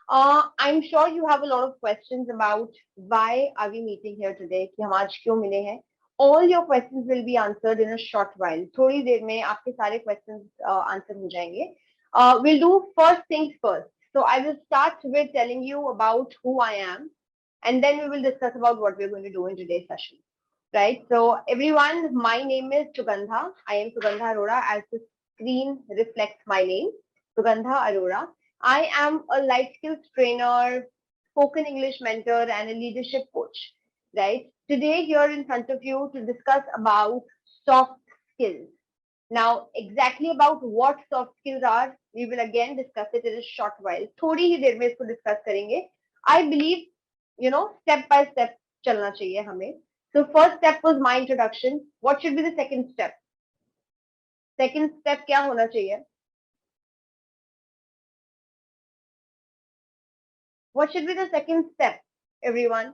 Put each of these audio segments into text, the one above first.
I'm sure you have a lot of questions about why are we meeting here today, कि हम आज क्यों मिले हैं. All your questions will be answered in a short while. थोड़ी देर में आपके सारे questions answer हो जाएंगे. We'll do first things first. So I will start with telling you about who I am, and then we will discuss about what we're going to do in today's session. Right. So everyone, my name is Sugandha. I am Sugandha Arora, as the screen reflects my name, Sugandha Arora. I am a life skills trainer, spoken English mentor, and a leadership coach. Right. Today, here in front of you to discuss about soft skills. Now, exactly about what soft skills are, we will again discuss it in a short while. थोड़ी ही देर में इसको discuss करेंगे. I believe, step by step चलना चाहिए हमें. So first step was my introduction. What should be the second step? Second step क्या होना चाहिए? What should be the second step, everyone?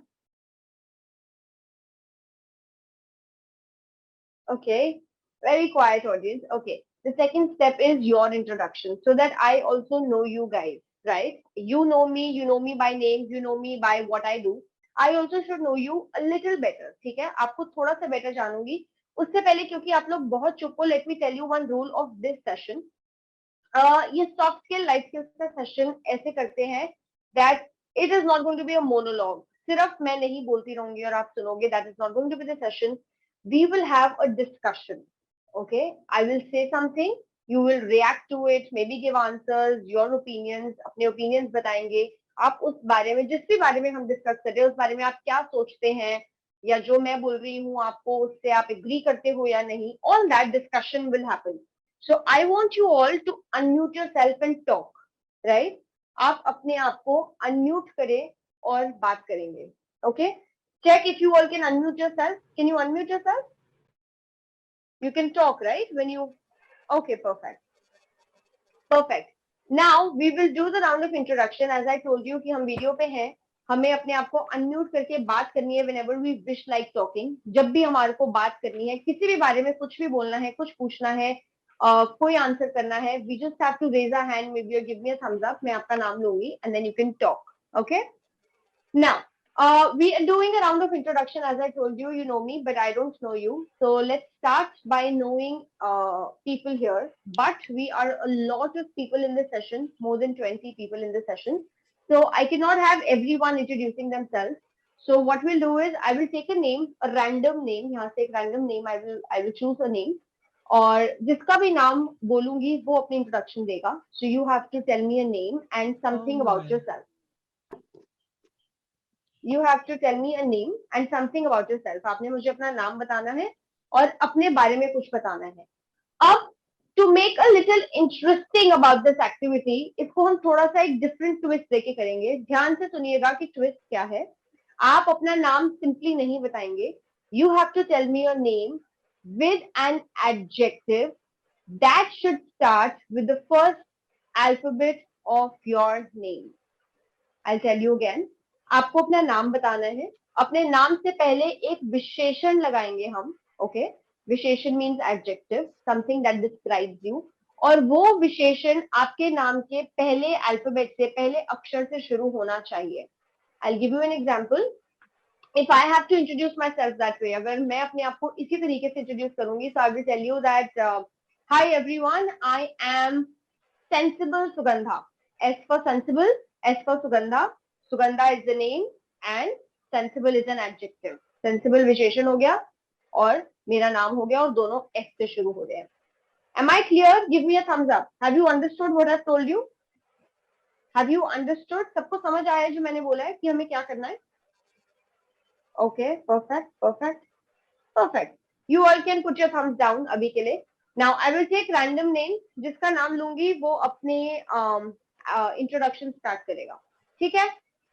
Okay, very quiet audience. Okay, the second step is your introduction so that I also know you guys, right? You know me by name, you know me by what I do. I also should know you a little better, ठीक है? आपको थोड़ा सा better जानूंगी. उससे पहले क्योंकि आप लोग बहुत चुप हो, let me tell you one rule of this session. ये soft skill, life skills का session ऐसे करते हैं that it is not going to be a monologue. सिर्फ मैं नहीं बोलती रहूंगी और आप सुनोगे. That is not going to be the session. We will have a discussion. Okay, I will say something, you will react to it, maybe give answers, your opinions, अपने opinions बताएंगे. आप उस बारे में, जिस भी बारे में हम डिस्कस कर रहे हैं, उस बारे में आप क्या सोचते हैं, या जो मैं बोल रही हूँ आपको उससे आप एग्री करते हो या नहीं, all that discussion will happen. So I want you all to unmute yourself and talk, right? आप अपने आप को unmute करें और बात करेंगे. Okay, check if you all can unmute yourself. Can you unmute yourself? You can talk, right? When you, okay, perfect. Perfect. Now we will do the round of introduction. As I told you कि हम video पे हैं, हमें अपने आप को unmute करके बात करनी है whenever we wish like talking. जब भी हमारे को बात करनी है, किसी भी बारे में कुछ भी बोलना है, कुछ पूछना है, कोई आंसर करना है, we just have to raise our hand, maybe or give me a thumbs up. मैं आपका नाम लूंगी and then you can talk. Okay? Now, we are doing a round of introduction. As I told you, you know me, but I don't know you. So let's start by knowing people here. But we are a lot of people in this session, more than 20 people in this session. So I cannot have everyone introducing themselves. So what we'll do is I will take a name, a random name. यहाँ से एक random name. I will choose a name. और जिसका भी नाम बोलूंगी वो अपनी introduction देगा. So you have to tell me a name and something about yourself. You have to tell me a name and something about yourself. आपने मुझे अपना नाम बताना है और अपने बारे में कुछ बताना है. अब to make a little interesting about this activity, इसको हम थोड़ा सा एक different twist देके करेंगे. ध्यान से सुनिएगा कि twist क्या है. आप अपना नाम simply नहीं बताएंगे. You have to tell me your name with an adjective that should start with the first alphabet of your name. I'll tell you again. आपको अपना नाम बताना है. अपने नाम से पहले एक विशेषण लगाएंगे हम. ओके, विशेषण means adjective, something that describes you. और वो विशेषण आपके नाम के पहले अल्फाबेट से, पहले अक्षर से शुरू होना चाहिए. I'll give you an example. If I have to introduce myself that way, अगर मैं अपने आप को इसी तरीके से introduce करूंगी, so I will tell you that hi everyone, I am Sensible Sugandha. S for sensible, S for Sugandha. Sugandha is the name and sensible is an adjective. Sensible विशेषण हो गया और मेरा नाम हो गया और दोनों S से शुरू हो रहे हैं. Am I clear? Give me a thumbs up. Have you understood what I've told you? Have you understood? सबको समझ आया जो मैंने बोला है कि हमें क्या करना है? Okay, perfect, perfect, perfect. You all can put your thumbs down अभी के लिए. Now I will take random name. जिसका नाम लूंगी वो अपने introduction start करेगा. ठीक है?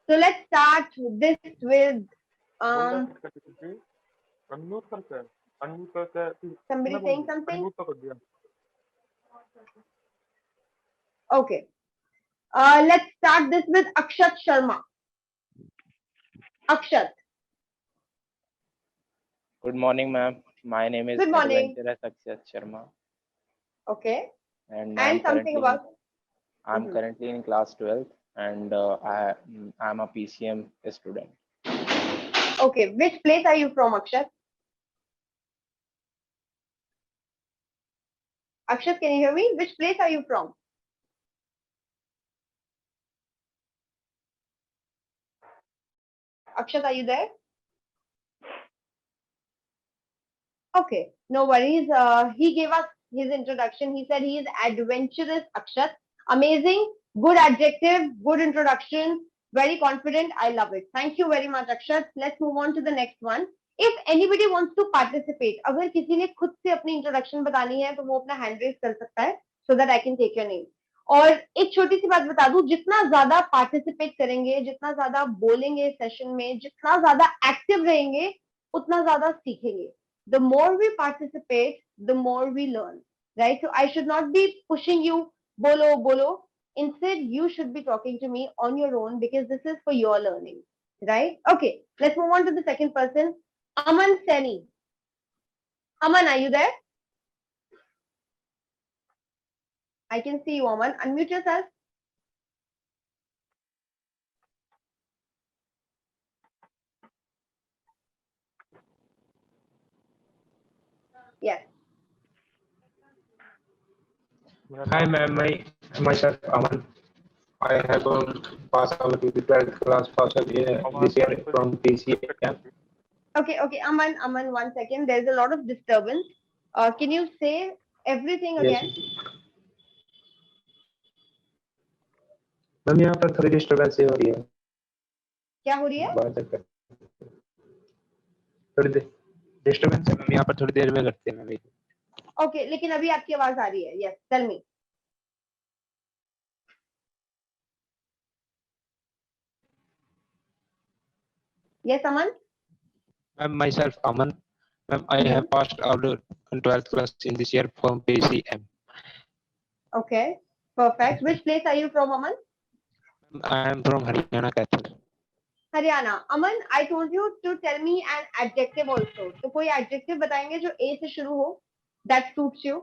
So let's start this with somebody saying something. Okay. Let's start this with Akshat Sharma. Akshat. Good morning, ma'am. My name is Good morning. Akshat Sharma. Okay. And something about. I'm currently in class 12th. and I'm a PCM student. Okay, which place are you from, Akshat? Akshat, can you hear me? Which place are you from? Akshat, are you there? Okay, no worries. He gave us his introduction. He said he is adventurous, Akshat. Amazing, good adjective, good introduction, very confident. I love it. Thank you very much, Akshat. Let's move on to the next one. If anybody wants to participate, अगर किसी ने खुद से अपनी introduction बतानी है तो वो अपना hand raise कर सकता है so that I can take your name. और एक छोटी सी बात बता दूं, जितना ज्यादा पार्टिसिपेट करेंगे, जितना ज्यादा बोलेंगे सेशन में, जितना ज्यादा एक्टिव रहेंगे, उतना ज्यादा सीखेंगे. The more we participate, the more we learn, right? So I should not be pushing you, bolo, bolo. Instead, you should be talking to me on your own because this is for your learning, right? Okay, let's move on to the second person. Aman Seni. Aman, are you there? I can see you, Aman. Unmute yourself. Yes. Hi ma'am, myself Aman. I have passed out with the 12th class pass this year from PCM. Okay, okay. Aman, 1 second. There's a lot of disturbance. Can you say everything Yes. again? Ma'am यहाँ पर थोड़ी disturbance हो रही है. क्या हो रही है? बात कर. थोड़ी डिस्टर्बेंस है मैम, यहाँ पर थोड़ी देर में करते हैं मैम. Okay, लेकिन अभी आपकी आवाज आ रही है. Yes, tell me. Yes, Aman. Ma'am, myself Aman. Ma'am, I have passed out in 12th class in this year from PCM. Okay, perfect. Which place are you from, Aman? I am from Haryana Cathal. Haryana. Aman, I told you to tell me an adjective also. तो कोई adjective बताएंगे जो A से शुरू हो? That suits you.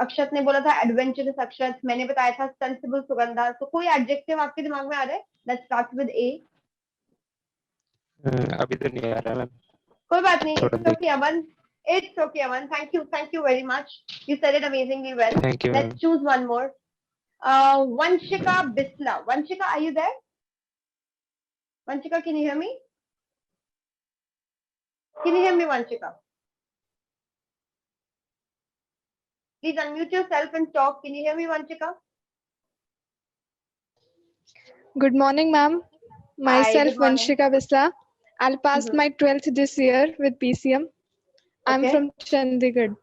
अक्षत ने बोला था adventurous अक्षत. मैंने बताया था sensible सुगंधा. तो कोई adjective आपके दिमाग में आ रहा है? That starts with A. अभी तो नहीं आ रहा मैम. कोई बात नहीं. It's okay, Aman. It's okay, Aman. Thank you very much. You said it amazingly well. Thank you. Let's choose one more. Vanshika Bisla. Vanshika, are you there? Vanshika, can you hear me? Can you hear me, Vanshika? Please unmute yourself and talk. Can you hear me, Vanshika? Good morning, ma'am. Myself, good morning. Vanshika Bisla. I'll pass my 12th this year with PCM. I'm Okay. from Chandigarh.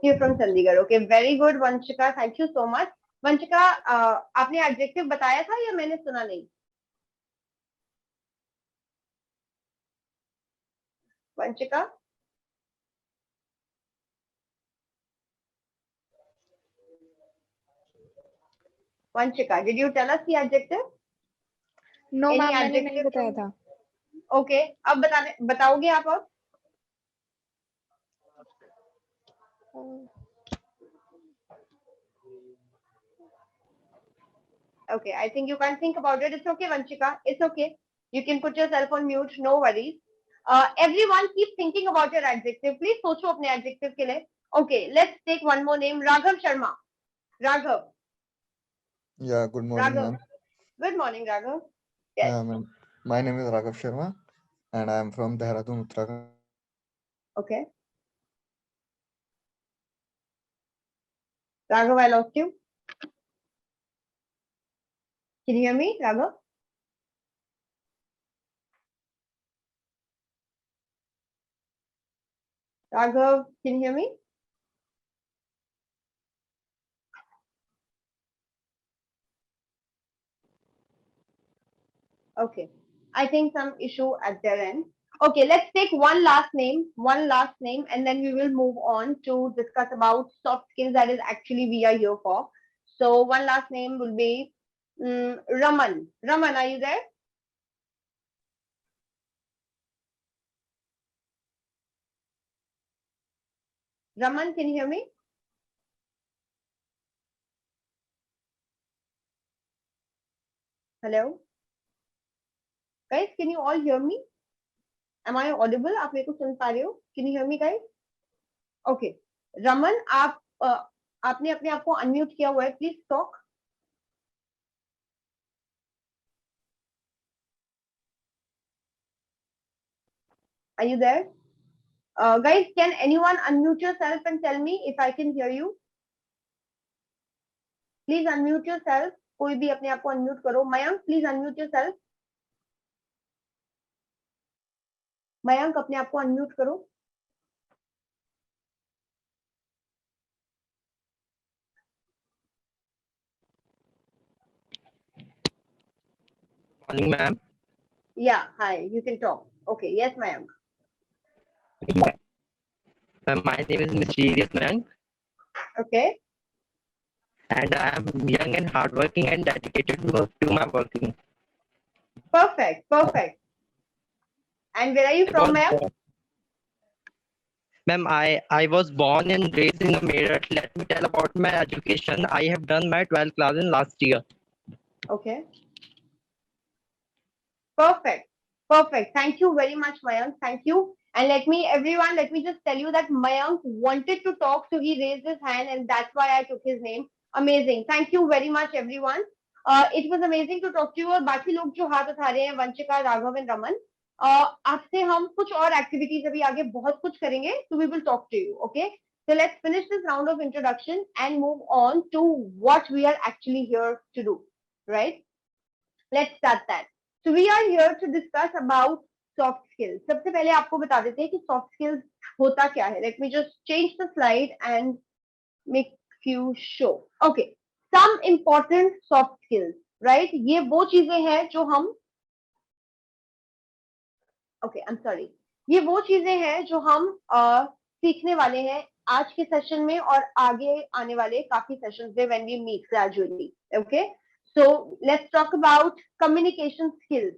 You're from Chandigarh. Okay, very good, Vanshika. Thank you so much. Vanshika, आपने adjective बताया था या मैंने सुना नहीं? Vanshika? Vanshika, did you tell us the adjective? No, Any ma'am, मैंने नहीं adjective बताया from- था. Okay, अब बताओगे आप अब? Okay, I think you can't think about it. It's okay, Vanshika. It's okay. You can put yourself on mute. No worries. Everyone keep thinking about your adjective. Please सोचो अपने adjective के लिए. Okay, let's take one more name. Raghav Sharma. Raghav. Yeah, good morning, Raghav. ma'am. Good morning, Raghav. Yes. Ma'am, my name is Raghav Sharma, and I am from Dehradun, Uttarakhand. Okay. Raghav, I lost you. Can you hear me, Raghav? Raghav, can you hear me? Okay. I think some issue at their end. Okay, let's take one last name, and then we will move on to discuss about soft skills that is actually we are here for. So one last name will be Raman. Raman, are you there? Raman, can you hear me? Hello, guys, can you all hear me? Am I audible? आप मेरे को सुन पा रहे हो? Can you hear me, guys? Okay. Raman, आपने अपने आप को अनम्यूट किया हुआ है, please talk. Are you there? Guys, can anyone unmute yourself and tell me if I can hear you? Please unmute yourself. कोई भी अपने आप को unmute करो. Mayank, please unmute yourself. Mayank, अपने आप को unmute करो. Morning, ma'am. Yeah, hi, you can talk. Okay, yes, Mayank. My name is Mysterious Mayank, Okay, and I am young and hardworking and dedicated to my working. perfect, perfect. And where are you from, Mayank? Ma'am, I was born and raised in Meerut. Let me tell about my education. I have done my 12th class in last year. Okay. Perfect. Perfect. Thank you very much, Mayank. Thank you. And let me just tell you that Mayank wanted to talk, so he raised his hand, and that's why I took his name. Amazing. Thank you very much, everyone. It was amazing to talk to you. और बाकी लोग जो हाथ उठा रहे हैं, Vanshika, Raghav and Raman, आपसे हम कुछ और एक्टिविटीज अभी आगे बहुत कुछ करेंगे, so we will talk to you. Okay. So let's finish this round of introduction and move on to what we are actually here to do. Right? Let's start that. So we are here to discuss about soft skills. सबसे पहले आपको बता देते हैं कि soft skills होता क्या है. Let me just change the slide and make you show. Okay, some important soft skills, right? ये वो चीजें हैं जो हम I'm sorry. ये वो चीजें हैं जो हम सीखने वाले हैं आज के सेशन में और आगे आने वाले काफी सेशंस में when we meet gradually. Okay, so let's talk about communication skills.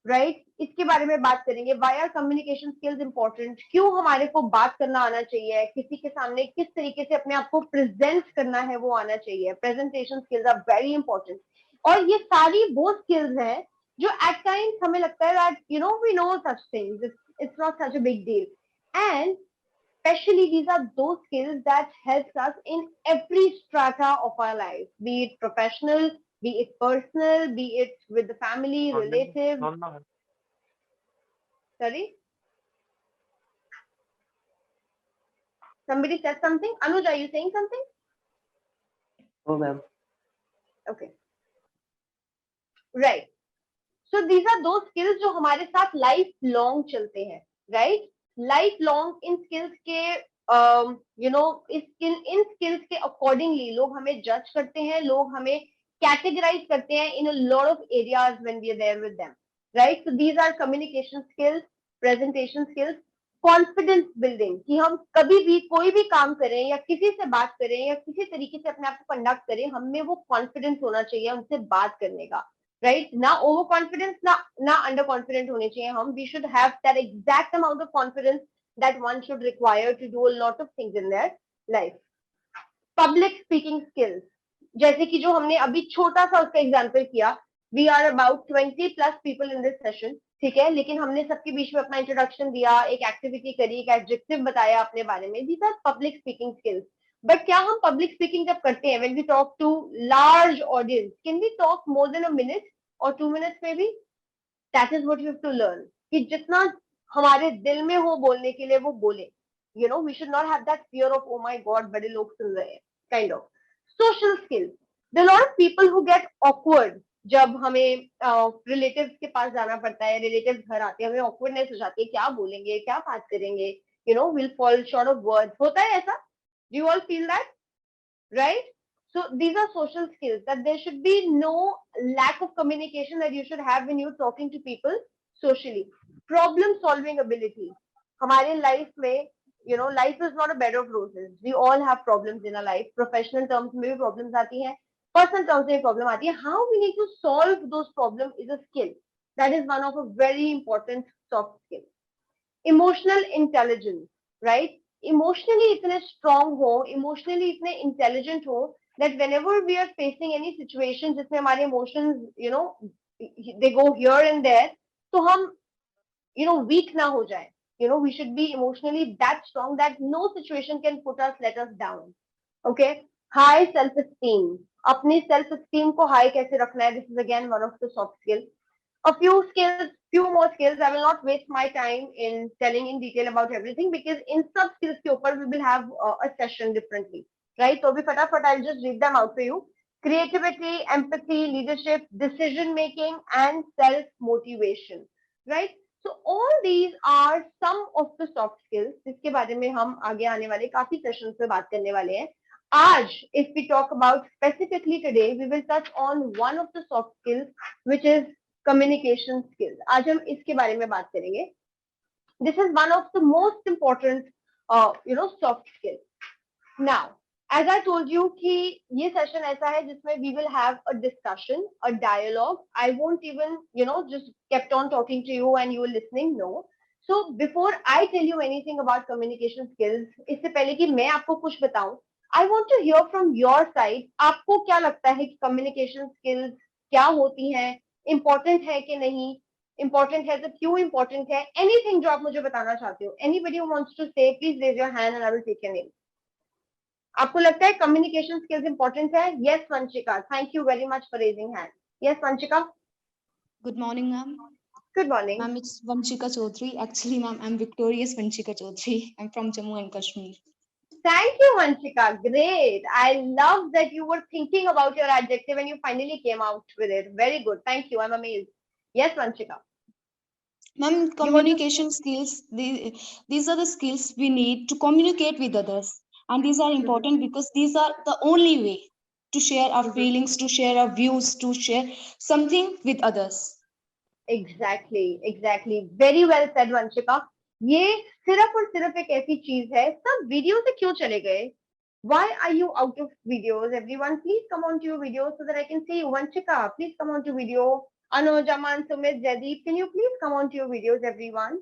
Right इसके बारे में बात करेंगे. Why are communication skills important, क्यों हमारे को बात करना आना चाहिए, किसी के सामने किस तरीके से अपने आप को प्रेजेंट करना है वो आना चाहिए. Presentation skills are very important. और ये सारी वो स्किल्स हैं जो एट टाइम्स हमें लगता है that we know such things, it's not such a big deal. And especially these are those skills that helps us in every strata of our life, be it professional, be it personal, be it with the family, relatives. Sorry? Somebody said something? Anuj, are you saying something? Oh, ma'am. Okay. Right. So these are those skills जो हमारे साथ life long चलते हैं, right? Life long इन skills के इन skills के accordingly लोग हमें judge करते हैं, लोग हमें categorize करते हैं in a lot of areas when we are there with them, right? So these are communication skills, presentation skills, confidence building, कि हम कभी भी कोई भी काम करें या किसी से बात करें या किसी तरीके से अपने आप को कंडक्ट करें, हमें वो कॉन्फिडेंस होना चाहिए उनसे बात करने का, right? ना ओवर कॉन्फिडेंस ना अंडर कॉन्फिडेंट होने चाहिए हम. We should have that exact amount of confidence that one should require to do a lot of things in their life. Public speaking skills, जैसे कि जो हमने अभी छोटा सा उसका एग्जाम्पल किया. We are about 20+ people in this session, ठीक है, लेकिन हमने सबके बीच में अपना इंट्रोडक्शन दिया, एक एक्टिविटी करी, एक एडजेक्टिव बताया अपने बारे में. These are public speaking skills. But क्या हम पब्लिक स्पीकिंग जब करते हैं, when we talk to large audience, can we talk more than a minute or 2 minutes maybe? That is what you have to learn, कि जितना हमारे दिल में हो बोलने के लिए वो बोले. We should not have that fear of oh my god बड़े लोग सुन रहे हैं, kind of. Social skills. There are a lot of people who get awkward जब हमें रिलेटिव्स के पास जाना पड़ता है, रिलेटिव्स घर आते हैं, हमें awkwardness हो जाती है, क्या बोलेंगे, क्या बात करेंगे, we'll fall short of words. होता है ऐसा? Do you all feel that? Right? So these are social skills, that there should be no lack of communication that you should have when you're talking to people socially. Problem solving ability. हमारे life में, life is not a bed of roses. We all have problems in our life. Professional terms में भी problems आती हैं, personal terms में भी problem आती है. How we need to solve those problems is a skill. That is one of a very important soft skill. Emotional intelligence, right? Emotionally इतने strong हो, emotionally इतने intelligent हो, that whenever we are facing any situation जिसमें हमारे emotions, they go here and there, तो हम weak ना हो जाए. We should be emotionally that strong that no situation can let us down. Okay. High self-esteem. अपनी self-esteem को high कैसे रखना है? This is again one of the soft skills. A few more skills. I will not waste my time in telling in detail about everything because in sub skills के ऊपर we will have a session differently, right? So अभी फटाफट I'll just read them out for you. Creativity, empathy, leadership, decision making, and self-motivation, right? So all these are some of the soft skills जिसके बारे में हम आगे आने वाले काफी सेशंस में बात करने वाले हैं. आज, if we talk about specifically today, we will touch on one of the soft skills, which is communication skills. आज हम इसके बारे में बात करेंगे. This is one of the most important, soft skills. Now, as I told you कि ये session ऐसा है जिसमें we will have a discussion, a dialogue. I won't even, just kept on talking to you and you were listening. No. So before I tell you anything about communication skills, इससे पहले कि मैं आपको कुछ बताऊं, I want to hear from your side. आपको क्या लगता है कि communication skills क्या होती हैं? Important है कि नहीं? Important है तो क्यों important है? Anything जो आप मुझे बताना चाहते हो? Anybody who wants to say, please raise your hand and I will take your name. आपको लगता है communication skills important है? Yes, Vanchika. Thank you very much for raising hand. Yes, Vanchika. Good morning, ma'am. Good morning. Ma'am, it's Vanchika Chaudhary. Actually, ma'am, I'm Victorious Vanchika Chaudhary. I'm from Jammu and Kashmir. Thank you, Vanchika. Great. I love that you were thinking about your adjective and you finally came out with it. Very good. Thank you. I'm amazed. Yes, Vanchika. Ma'am, communication skills, these are the skills we need to communicate with others. And these are important because these are the only way to share our feelings, to share our views, to share something with others. Exactly. Very well said, Vanchika. ये सिर्फ और सिर्फ एक ऐसी चीज है. सब video से क्यों चले गए? Why are you out of videos? Everyone, please come on to your videos so that I can see you. Vanchika, please come on to video. Anuj, Aman, Sumit, Jaideep, can you please come on to your videos, everyone?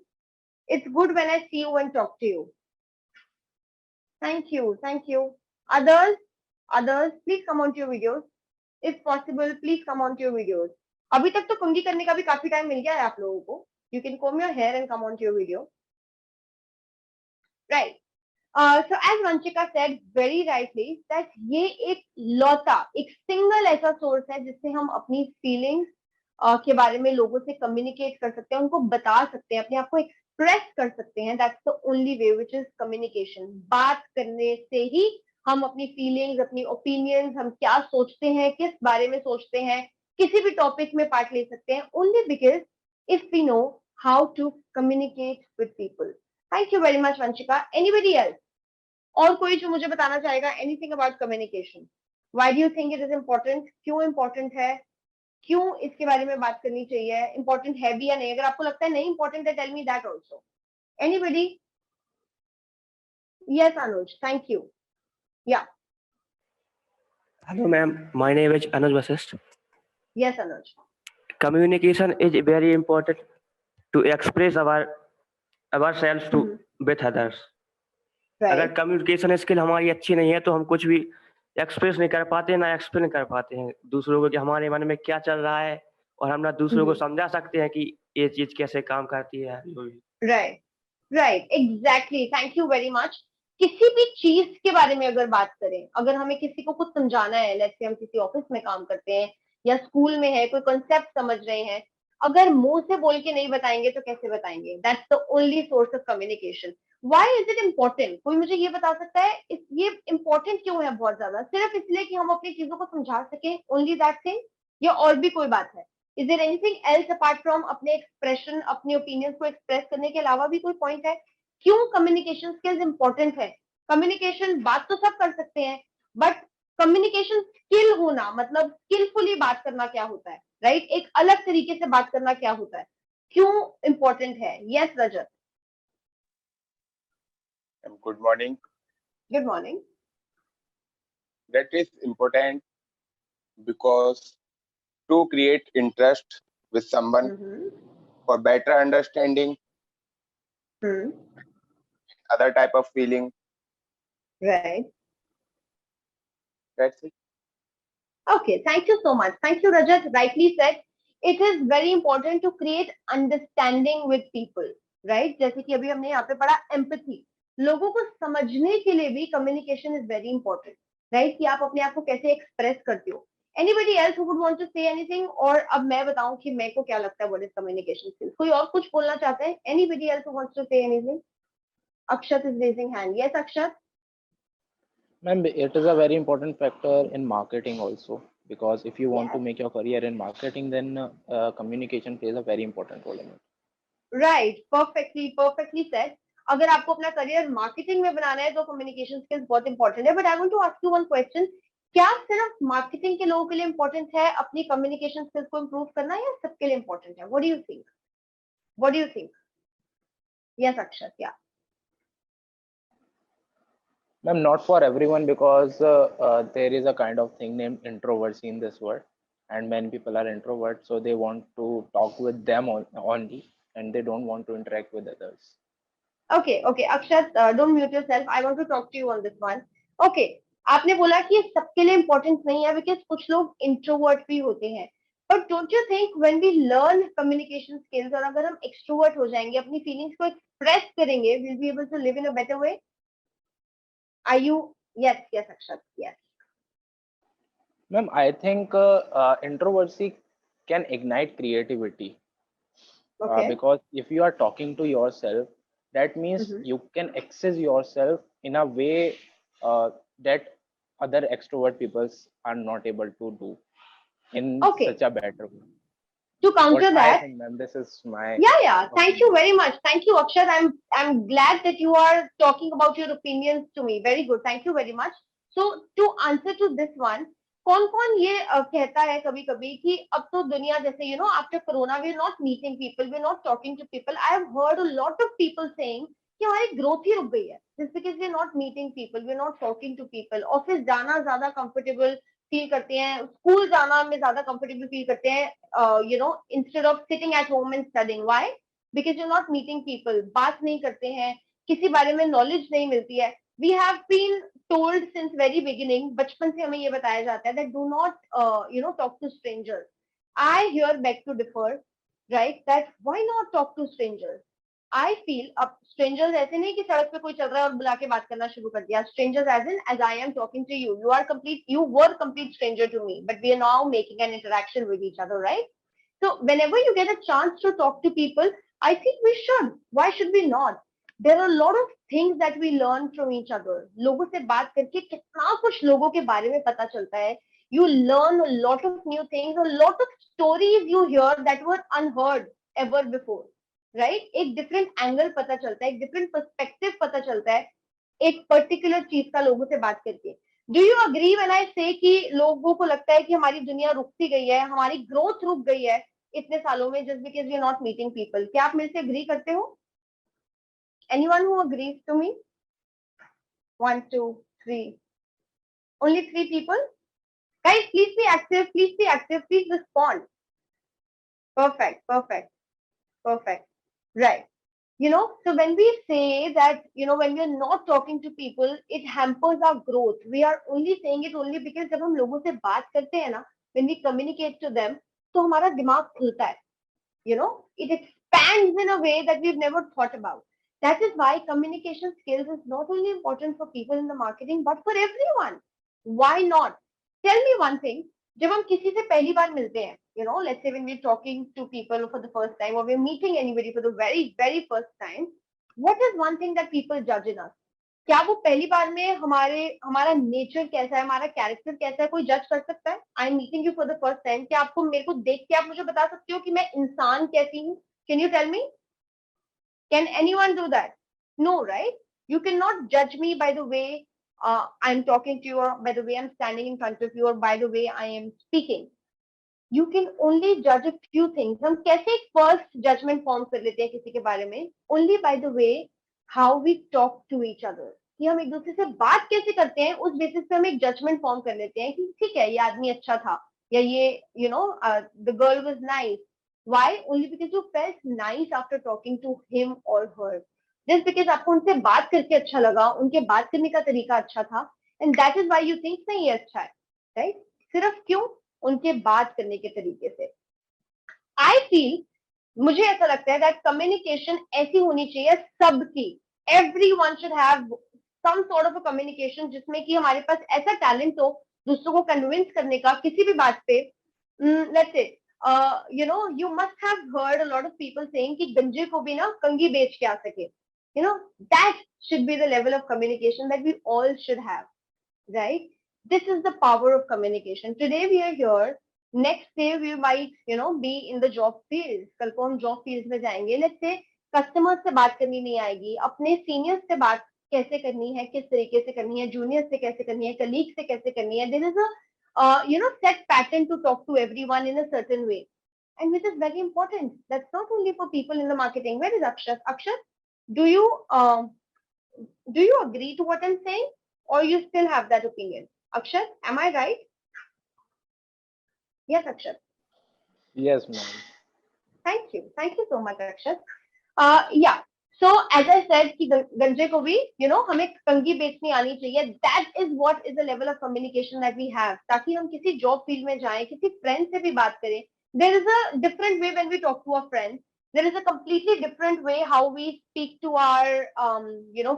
It's good when I see you and talk to you. Thank you. Others, please come on to your videos. If possible, please come on to your videos. अभी तक तो कुंडी करने का भी काफी time मिल गया है आप लोगों को. You can comb your hair and come on to your video. Right. So as Vanchika said very rightly that ये एक लौता, एक सिंगल ऐसा सोर्स है जिससे हम अपनी फीलिंग्स के बारे में लोगों से कम्युनिकेट कर सकते हैं, उनको बता सकते हैं, अपने आप को एक्सप्रेस कर सकते हैं. That's the only way which is communication. बात करने से ही हम अपनी फीलिंग्स, अपनी ओपिनियंस, हम क्या सोचते हैं, किस बारे में सोचते हैं, किसी भी टॉपिक में पार्ट ले सकते हैं. Only because if we know how to communicate with people. Thank you very much Vanshika. Anybody else? और कोई जो मुझे बताना चाहेगा anything about communication? Why do you think it is important? क्यों इम्पोर्टेंट है? क्यों इसके बारे में बात करनी चाहिए? इम्पोर्टेंट है भी या नहीं? अगर आपको लगता है नहीं इम्पोर्टेंट है, tell me that also. Anybody? Yes Anuj, thank you. Yeah. Hello, ma'am. My name is Anuj Vasist. Yes, Anuj. Communication is very important to express ourselves to with others. Right. अगर कम्युनिकेशन स्किल हमारी अच्छी नहीं है तो हम कुछ भी express नहीं कर पाते, ना एक्सप्लेन कर पाते हैं दूसरों को कि हमारे मन में क्या चल रहा है, और हम ना दूसरों को समझा सकते हैं कि ये चीज कैसे काम करती है. Right, exactly. Thank you very much. किसी भी चीज के बारे में अगर बात करें, अगर हमें किसी को कुछ समझाना है, लेट्स से हम किसी ऑफिस में काम करते हैं या स्कूल में है, कोई कॉन्सेप्ट समझ रहे हैं, अगर मुंह से बोल के नहीं बताएंगे तो कैसे बताएंगे? That's the only source of communication. Why is it important? कोई मुझे ये बता सकता है ये इम्पोर्टेंट क्यों है बहुत ज्यादा? सिर्फ इसलिए कि हम अपनी चीजों को समझा सके, ओनली दैट थिंग, या और भी कोई बात है? Is there anything else apart from अपने एक्सप्रेशन, अपने ओपिनियंस को एक्सप्रेस करने के अलावा भी कोई पॉइंट है? क्यों कम्युनिकेशन स्किल्स इंपॉर्टेंट है? कम्युनिकेशन बात तो सब कर सकते हैं, बट कम्युनिकेशन स्किल होना मतलब स्किलफुली बात करना क्या होता है, राइट? एक अलग तरीके से बात करना क्या होता है? क्यों इंपॉर्टेंट है? Yes Rajat. Good morning. Good morning. That is important because to create interest with someone for better understanding, other type of feeling. Right. That's it. Okay, thank you so much. Thank you, Rajat. Rightly said. it is very important to create understanding with people, right? जैसे कि अभी हमने यहाँ पे पढ़ा empathy, लोगों को समझने के लिए भी communication is very important, right? कि आप अपने आप को कैसे express करते हो. Anybody else who would want to say anything? और अब मैं बताऊं कि मेरे को क्या लगता है what is communication skills. कोई और कुछ बोलना चाहते हैं? Anybody else who wants to say anything? Akshat is raising hand. Yes, Akshat. Ma'am, it is a very important factor in marketing also, because if you want to Yes. make your career in marketing, then communication plays a very important role in it. Right, perfectly said. अगर आपको अपना career marketing में बनाना है तो communication skills बहुत important है. But I want to ask you one question, क्या सिर्फ मार्केटिंग के लोगों के लिए इंपॉर्टेंट है अपनी कम्युनिकेशन स्किल्स को इम्प्रूव करना, या सबके लिए इंपॉर्टेंट है? What do you think? Yes Akshat. Yeah Ma'am, not for everyone, because there is a kind of thing named introversion in this world, and many people are introverts, so they want to talk with them only, and they don't want to interact with others. Okay, Akshat, don't mute yourself. I want to talk to you on this one. Okay, आपने बोला कि ये सबके लिए important नहीं है because कुछ लोग इंट्रोवर्ट भी होते हैं. But don't you think when we learn communication skills और अगर हम एक्सट्रोवर्ट हो जाएंगे, अपनी फीलिंग्स को एक्सप्रेस करेंगे, will be able to live in a better way? Are you? Yes Akshat. Yes. Ma'am, I think introversion can ignite creativity. Okay. Because if you are talking to yourself, that means Mhm. you can access yourself in a way that other extrovert people are not able to do in Okay. such a better way. To counter What I that, think, ma'am, this is my yeah, thank you very much. Thank you, Akshat. I'm glad that you are talking about your opinions to me. Very good. Thank you very much. So to answer to this one, कौन ये कहता है कभी कभी कि अब तो दुनिया जैसे after corona we are not meeting people, we are not talking to people. I have heard a lot of people saying कि हमारी ग्रोथ ही रुक गई है just because we are not meeting people, we are not talking to people. Office जाना ज्यादा comfortable feel करते हैं, स्कूल जाना में ज्यादा कंफर्टेबल फील करते हैं, instead of sitting at home and studying. Why? Because you are not meeting people, बात नहीं करते हैं, किसी बारे में नॉलेज नहीं मिलती है. We have been told since very beginning, बचपन से हमें ये बताया जाता है that do not talk to strangers. I here beg to differ, right? That why not talk to strangers? I feel अब strangers ऐसे नहीं कि सड़क पे कोई चल रहा है और बुला के बात करना शुरू कर दिया. Strangers as in as I am talking to you, you were complete stranger to me, but we are now making an interaction with each other, right? So whenever you get a chance to talk to people, I think we should. Why should we not? There are a lot of things that we learn from each other. लोगों से बात करके कितना कुछ लोगों के बारे में पता चलता है. You learn a lot of new things, a lot of stories you hear that were unheard ever before, right? एक different angle पता चलता है, एक different perspective पता चलता है एक particular चीज का लोगों से बात करके. Do you agree when I say कि लोगों को लगता है कि हमारी दुनिया रुकती गई है, हमारी growth रुक गई है इतने सालों में just because we are not meeting people? क्या आप मेरे से agree करते हो? Anyone who agrees to me? 1, 2, 3. Only 3 people? Guys, please be active. Please be active. Please respond. Perfect. Right. So when we say that, when we are not talking to people, it hampers our growth. We are only saying it only because जब हम लोगों से बात करते हैं ना, when we communicate to them, तो हमारा दिमाग खुलता है. It expands in a way that we've never thought about. That is why communication skills is not only important for people in the marketing, but for everyone. Why not? Tell me one thing. जब हम किसी से पहली बार मिलते हैं, let's say when we're talking to people for the first time or we're meeting anybody for the very, very first time, what is one thing that people judge in us? क्या वो पहली बार में हमारा नेचर कैसा है, हमारा character कैसा है, कोई जज कर सकता है? I am meeting you for the first time, क्या आपको मेरे को देख के आप मुझे बता सकते हो कि मैं इंसान कैसी हूँ? Can you tell me? Can anyone do that? No, right? You cannot judge me by the way I'm talking to you, or by the way I'm standing in front of you, or by the way I am speaking. You can only judge a few things. हम कैसे एक first judgment form कर लेते हैं किसी के बारे में? Only by the way how we talk to each other. कि हम एक दूसरे से बात कैसे करते हैं, उस बेसिस पे हम एक judgment form कर लेते हैं कि ठीक है, ये आदमी अच्छा था, या ये the girl was nice. Why? Only because you felt nice after talking to him or her. Just because आपको उनसे बात करके अच्छा लगा, उनके बात करने का तरीका अच्छा था, and that is why you think नहीं ये अच्छा है, right? सिर्फ क्यों? उनके बात करने के तरीके से. I feel, मुझे ऐसा लगता है that communication ऐसी होनी चाहिए सबकी, everyone should have some sort of a communication जिसमें कि हमारे पास ऐसा talent हो दूसरों को convince करने का किसी भी बात पे. Let's say you must have heard a lot of people saying कि गंजे को भी ना कंघी बेच के आ सके. That should be the level of communication that we all should have, right? This is the power of communication. Today we are here, next day we might be in the job field. कल को हम job fields में जाएंगे. Let's say customers से बात करनी नहीं आएगी, अपने seniors से बात कैसे करनी है, किस तरीके से करनी है, juniors से कैसे करनी है, colleagues से कैसे करनी है. There is a set pattern to talk to everyone in a certain way, and which is very important. That's not only for people in the marketing. Where is Akshat? Akshat, do you agree to what I'm saying, or you still have that opinion? Akshat, am I right? Yes, Akshat. Yes, ma'am. Thank you. Thank you so much, Akshat. Yeah. So as I said कि गंजे को भी हमें कंघी बेचनी आनी चाहिए. That is what is the level of communication that we have. ताकि हम किसी job field में जाएं, किसी friend से भी बात करें. There is a different way when we talk to our friends. There is a completely different way how we speak to our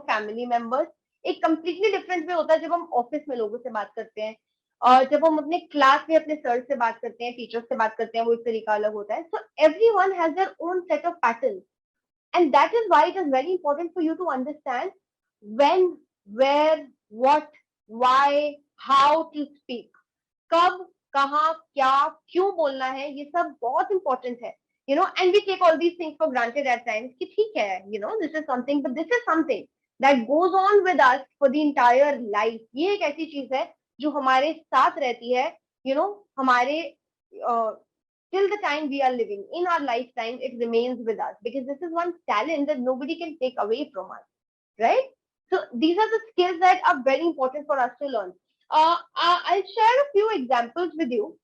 family members. एक completely different way होता है जब हम ऑफिस में लोगों से बात करते हैं, और जब हम अपने क्लास में अपने सर से बात करते हैं, टीचर्स से बात करते हैं, वो एक तरीका अलग होता है. So everyone has their own set of patterns, and that is why it is very important for you to understand when, where, what, why, how to speak. कब, कहाँ, क्या, क्यों बोलना है, ये सब बहुत important है. And we take all these things for granted at times कि ठीक है, this is something, but this is something that goes on with us for the entire life. ये एक ऐसी चीज है जो हमारे साथ रहती है, हमारे till the time we are living. In our lifetime, it remains with us because this is one talent that nobody can take away from us, right? So these are the skills that are very important for us to learn. I'll share a few examples with you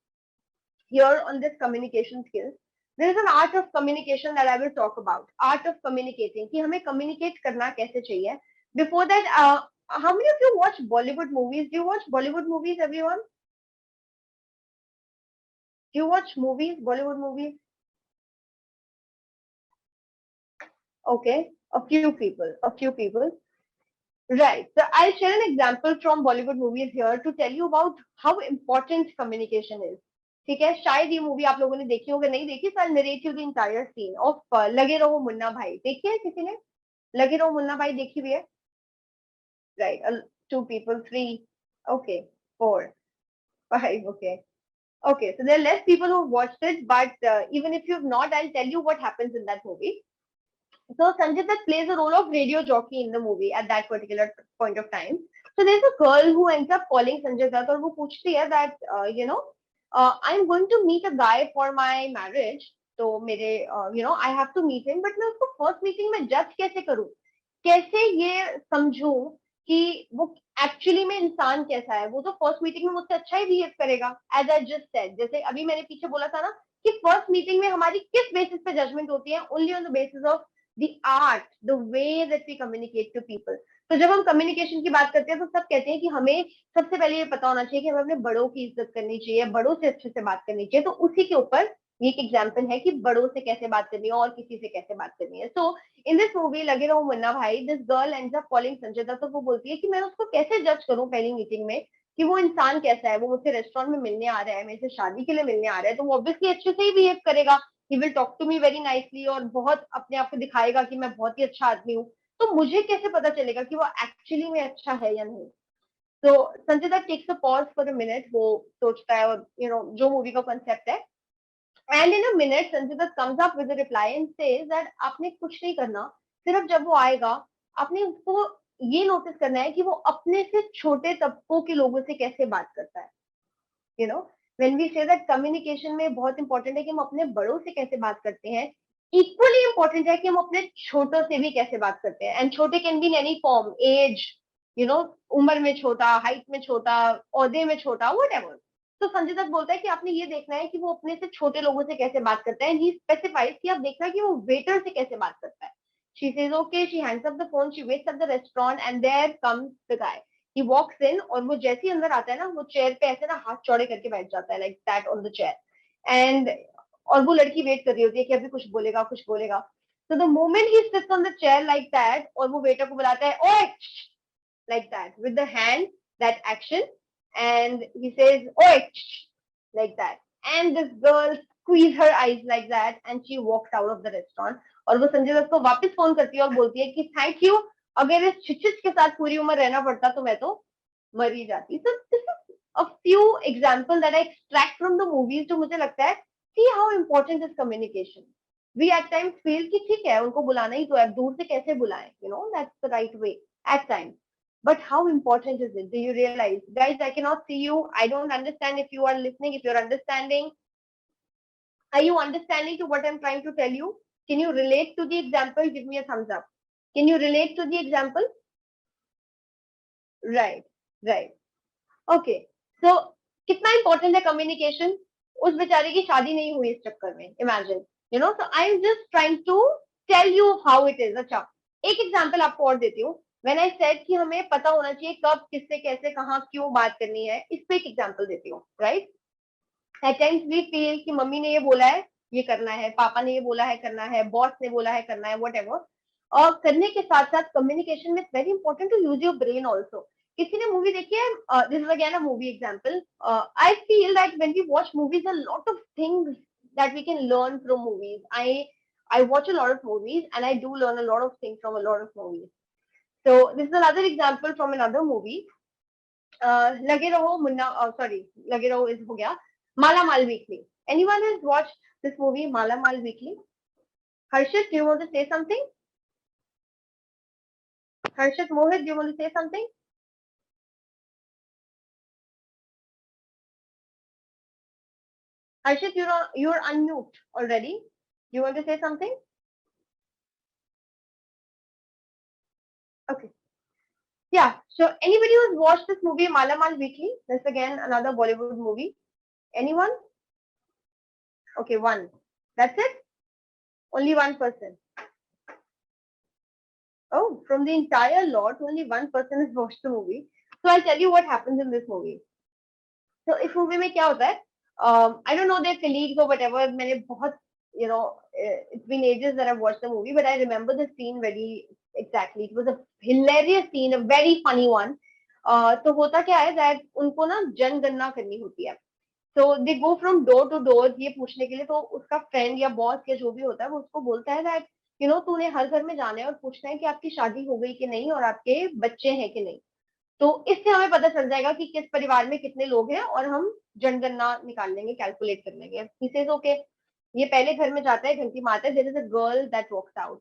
here on this communication skills. There is an art of communication that I will talk about. Art of communicating. कि हमें communicate करना कैसे चाहिए. Before that, how many of you watch Bollywood movies? Do you watch Bollywood movies, everyone? Do you watch movies, Bollywood movies? Okay, a few people. Right. So I'll share an example from Bollywood movies here to tell you about how important communication is. ठीक है, शायद ये movie आप लोगों ने देखी होगी, नहीं देखी तो I'll narrate you the entire scene of लगे रहो मुन्ना भाई. देखी है किसी ने? लगे रहो मुन्ना भाई देखी हुई है? Right. 2 people, 3. Okay. 4, 5. Okay. Okay. So there are less people who watched it, but even if you've not, I'll tell you what happens in that movie. So Sanjay Dutt plays a role of radio jockey in the movie at that particular point of time. So there's a girl who ends up calling Sanjay Dutt और वो पूछती है that I'm going to meet a guy for my marriage. तो मेरे I have to meet him, but मैं उसको first meeting में judge कैसे करूँ? कैसे ये समझूं कि वो एक्चुअली में इंसान कैसा है? वो तो फर्स्ट मीटिंग में मुझसे अच्छा ही बिहेव करेगा. एज आई जस्ट सेड, जैसे अभी मैंने पीछे बोला था ना कि फर्स्ट मीटिंग में हमारी किस बेसिस पे जजमेंट होती है? Only on the basis of the art, the way that we communicate to people. तो जब हम कम्युनिकेशन की बात करते हैं तो सब कहते हैं कि हमें सबसे पहले ये पता होना चाहिए कि हमें अपने बड़ों की इज्जत करनी चाहिए, बड़ों से अच्छे से बात करनी चाहिए. तो उसी के ऊपर ये एक एग्जाम्पल है कि बड़ों से कैसे बात करनी है और किसी से कैसे बात करनी है. सो इन दिस मूवी लगे Raho Munna Bhai, this girl ends up calling Sanjay Dutt. तो वो बोलती है कि मैं उसको कैसे जज करूं पहली मीटिंग में कि वो इंसान कैसा है? वो मुझसे रेस्टोरेंट में मिलने आ रहा है, मेरे से शादी के लिए मिलने आ रहा है, तो वो ऑब्वियसली अच्छे से ही बिहेव करेगा. He will talk to me very nicely और बहुत अपने आप को दिखाएगा कि मैं बहुत ही अच्छा आदमी हूँ. तो मुझे कैसे पता चलेगा कि वो एक्चुअली में अच्छा है या नहीं? तो Sanjay Dutt takes a pause for a minute. वो सोचता है और जो मूवी का कॉन्सेप्ट है. And in a minute, Sanjay Dutt comes up with a reply and says that आपने कुछ नहीं करना, सिर्फ जब वो आएगा आपने उसको ये नोटिस करना है कि वो अपने से छोटे तबकों के लोगों से कैसे बात करता है. When we say that communication में बहुत इंपॉर्टेंट है कि हम अपने बड़ों से कैसे बात करते हैं, इक्वली इंपॉर्टेंट है कि हम अपने छोटों से भी कैसे बात करते हैं. एंड छोटे can be in any form, age, उम्र में छोटा, हाइट में छोटा, ओहदे में छोटा, व्हाटएवर. तो संजय दत्त बोलता है कि आपने ये देखना है कि वो अपने से छोटे लोगों से कैसे बात करता है. ही स्पेसिफाइज कि आप देखना है कि वो वेटर से कैसे बात करता है. She says okay, she hands up the phone, she waits at the restaurant and there comes the guy. He walks in और वो जैसे ही अंदर आता है ना, वो चेयर पे ऐसे ना हाथ चौड़े करके बैठ जाता है, like that on the chair. And और वो लड़की वेट कर रही होती है कि अभी कुछ बोलेगा कुछ बोलेगा. So the moment he sits on the chair like that, और वो वेटर को बुलाता है, ओए, like that with the hand, that action, and he says, ओए, like that, and this girl squeeze her eyes like that and she walks out of the restaurant. और वो संजय दत्त को वापस फोन करती है और बोलती है कि थैंक यू, अगर इस छिचिच के साथ पूरी उम्र रहना पड़ता तो मैं तो मर ही जाती. So this is a few examples that I extract from the movies जो मुझे लगता है, see how important is communication. We at times feel कि ठीक है उनको बुलाना ही तो है, दूर से कैसे बुलाएं, you know, that's the right way at times. But how important is it? Do you realize? Guys, I cannot see you. I don't understand if you are listening, if you're understanding. Are you understanding to what I'm trying to tell you? Can you relate to the example? Give me a thumbs up. Can you relate to the example? Right, right. Okay. So, कितना important है communication? उस बेचारे की शादी नहीं हुई इस चक्कर में. Imagine, you know. So I'm just trying to tell you how it is. अच्छा, एक example आपको और देती हूँ. When I said कि हमें पता होना चाहिए कब, किससे, कैसे, कहाँ, क्यों बात करनी है, इस पे एक example देती हूँ, right? At times we feel कि मम्मी ने ये बोला है, ये करना है, पापा ने ये बोला है, करना है, बॉस ने बोला है, करना है, whatever. और करने के साथ साथ communication में it's very important to use your brain also. किसी ने मूवी देखी है, this is again a movie example. I feel that when we watch movies, a lot of things that we can learn from movies. I watch a lot of movies and I do learn a lot of things from a lot of movies. So this is another example from another movie. लगे Raho Munna, sorry, लगे रहो is हो गया. Mala Mal Weekly. Anyone has watched this movie, Mala Mal Weekly? Harshit, do you want to say something? Harshit, Mohit, do you want to say something? Harshit, you're unmute already. Do you want to say something? Okay. Yeah. So anybody who's watched this movie, Mala Mal Weekly? That's again another Bollywood movie. Anyone? Okay, one. That's it? Only one person. Oh, from the entire lot, only one person has watched the movie. So I'll tell you what happens in this movie. So इस movie में क्या होता है? I don't know their colleagues or whatever. मैंने बहुत, you know, it's been ages that I've watched the movie, but I remember the scene very exactly. It was a hilarious scene, a very funny one. तो होता क्या है that उनको ना जनगणना करनी होती है. So they go from door to door ये पूछने के लिए. तो उसका फ्रेंड या बॉस या जो भी होता है वो उसको बोलता है that you know तूने हर घर में जाना है और पूछना है कि आपकी शादी हो गई कि नहीं और आपके बच्चे हैं कि नहीं. तो इससे हमें पता चल जाएगा कि किस परिवार में कितने लोग हैं और हम जनगणना निकाल लेंगे, कैलकुलेट कर लेंगे. He says okay. ये पहले घर में जाता है, घंटी मारता है. There is a girl that walks out.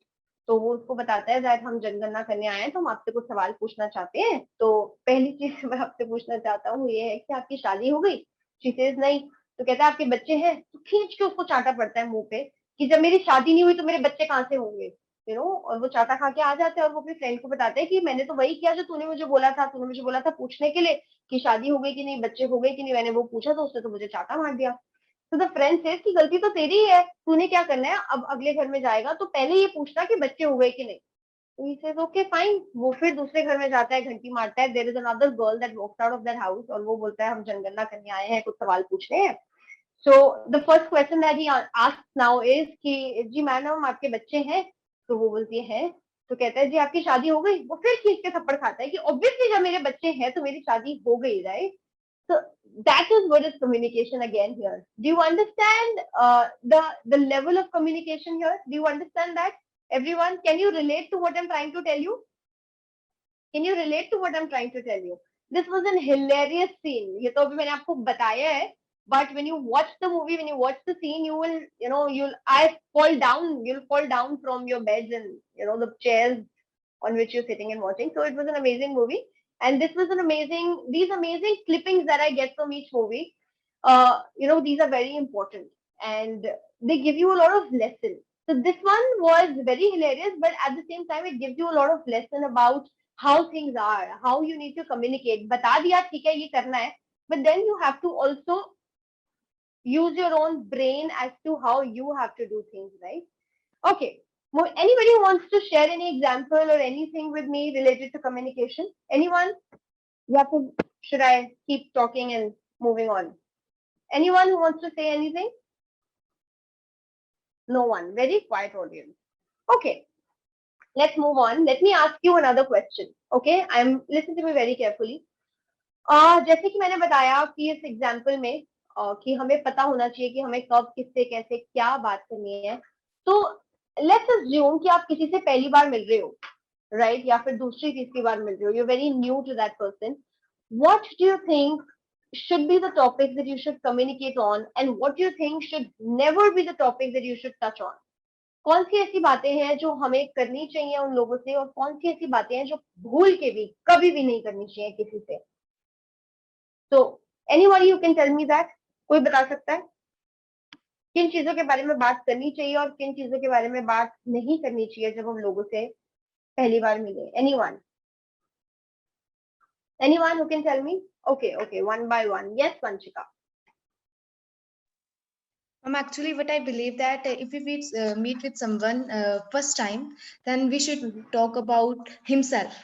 तो वो उसको बताता है that हम जनगणना करने आए हैं तो हम आपसे कुछ सवाल पूछना चाहते हैं. तो पहली चीज मैं आपसे पूछना चाहता हूँ ये है कि आपकी शादी हो गई. She says नहीं. तो कहता है आपके बच्चे हैं. तो खींच के उसको चाटा पड़ता है मुंह पे कि जब मेरी शादी नहीं हुई तो मेरे बच्चे कहाँ से होंगे, यू नो. और वो चाटा खा के आ जाते हैं और वो अपने फ्रेंड को बताते हैं कि मैंने तो वही किया जो तूने मुझे बोला था पूछने के लिए कि शादी हो गई कि नहीं, बच्चे हो गए कि नहीं. मैंने वो पूछा तो उसने तो मुझे चाटा मार दिया. तो द फ्रेंड सेज कि गलती तो तेरी ही है, तूने क्या करना है, अब अगले घर में जाएगा तो पहले ये पूछना कि बच्चे हो गए कि नहीं. तो ही सेज ओके फाइन. वो फिर दूसरे घर में जाता है, घंटी मारता है. There is another girl that walks out of that house और वो बोलता है हम जनगणना करने आए हैं, कुछ सवाल पूछने हैं. So the first question that he asks now is कि जी मैडम आपके बच्चे हैं. तो वो बोलती है. तो कहता है जी आपकी शादी हो गई. वो फिर खींच के थप्पड़ खाता है कि ऑब्वियसली जब मेरे बच्चे हैं तो मेरी शादी हो गई, right. So that is what is communication again here. Do you understand the level of communication here? Do you understand that? Everyone, can you relate to what I'm trying to tell you? Can you relate to what I'm trying to tell you? This was an hilarious scene. ये तो अभी मैंने आपको बताया है. But when you watch the movie, when you watch the scene, you will, you know, you'll fall down from your beds and, you know, the chairs on which you're sitting and watching. So it was an amazing movie. And this was these amazing clippings that I get from each movie. You know, these are very important and they give you a lot of lessons. So this one was very hilarious, but at the same time, it gives you a lot of lesson about how things are, how you need to communicate. बता दिया ठीक है ये करना है, but then you have to also use your own brain as to how you have to do things, right? Okay. Anybody who wants to share any example or anything with me related to communication? Anyone? Should I keep talking and moving on? Anyone who wants to say anything? No one. Very quiet audience. Okay. Let's move on. Let me ask you another question. Okay. Listen to me very carefully. जैसे कि मैंने बताया कि इस example में कि हमें पता होना चाहिए कि हमें कब किससे कैसे क्या बात करनी है. तो लेट्स अज्यूम कि आप किसी से पहली बार मिल रहे हो, राइट, या फिर दूसरी तीसरी बार मिल रहे हो, you very new to that person. What do you think should be the topic that you should communicate on, and what do you think should never be the topic that you should touch on? कौन सी ऐसी बातें हैं जो हमें करनी चाहिए उन लोगों से, और कौन सी ऐसी बातें हैं जो भूल के भी कभी भी नहीं करनी चाहिए किसी से? So anybody you can tell me that? कोई बता सकता है किन चीजों के बारे में बात करनी चाहिए और किन चीजों के बारे में बात नहीं करनी चाहिए जब हम लोगों से पहली बार मिले? Anyone who can tell me? Okay, one by one. Yes, Vanchika. Actually, what I believe that if we meet with someone first time, then we should talk about himself,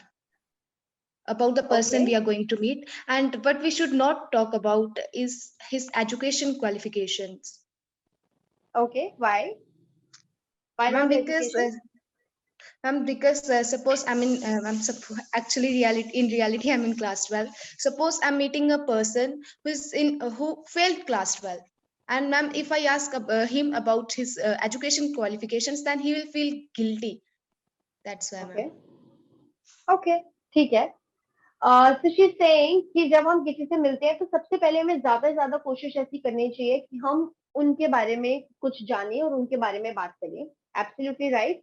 about the person Okay. we are going to meet, and what we should not talk about is his education qualifications. Okay, why? Why Ma'am, not because education? suppose actually in reality I'm in class 12. Suppose I'm meeting a person who failed class 12, and ma'am, if I ask him about his education qualifications, then he will feel guilty. That's why, Okay. ma'am. Okay, ठीक है. So she's saying कि जब हम किसी से मिलते हैं तो सबसे पहले हमें ज्यादा से ज्यादा कोशिश ऐसी करनी चाहिए कि हम उनके बारे में कुछ जानें और उनके बारे में बात करें. Absolutely right.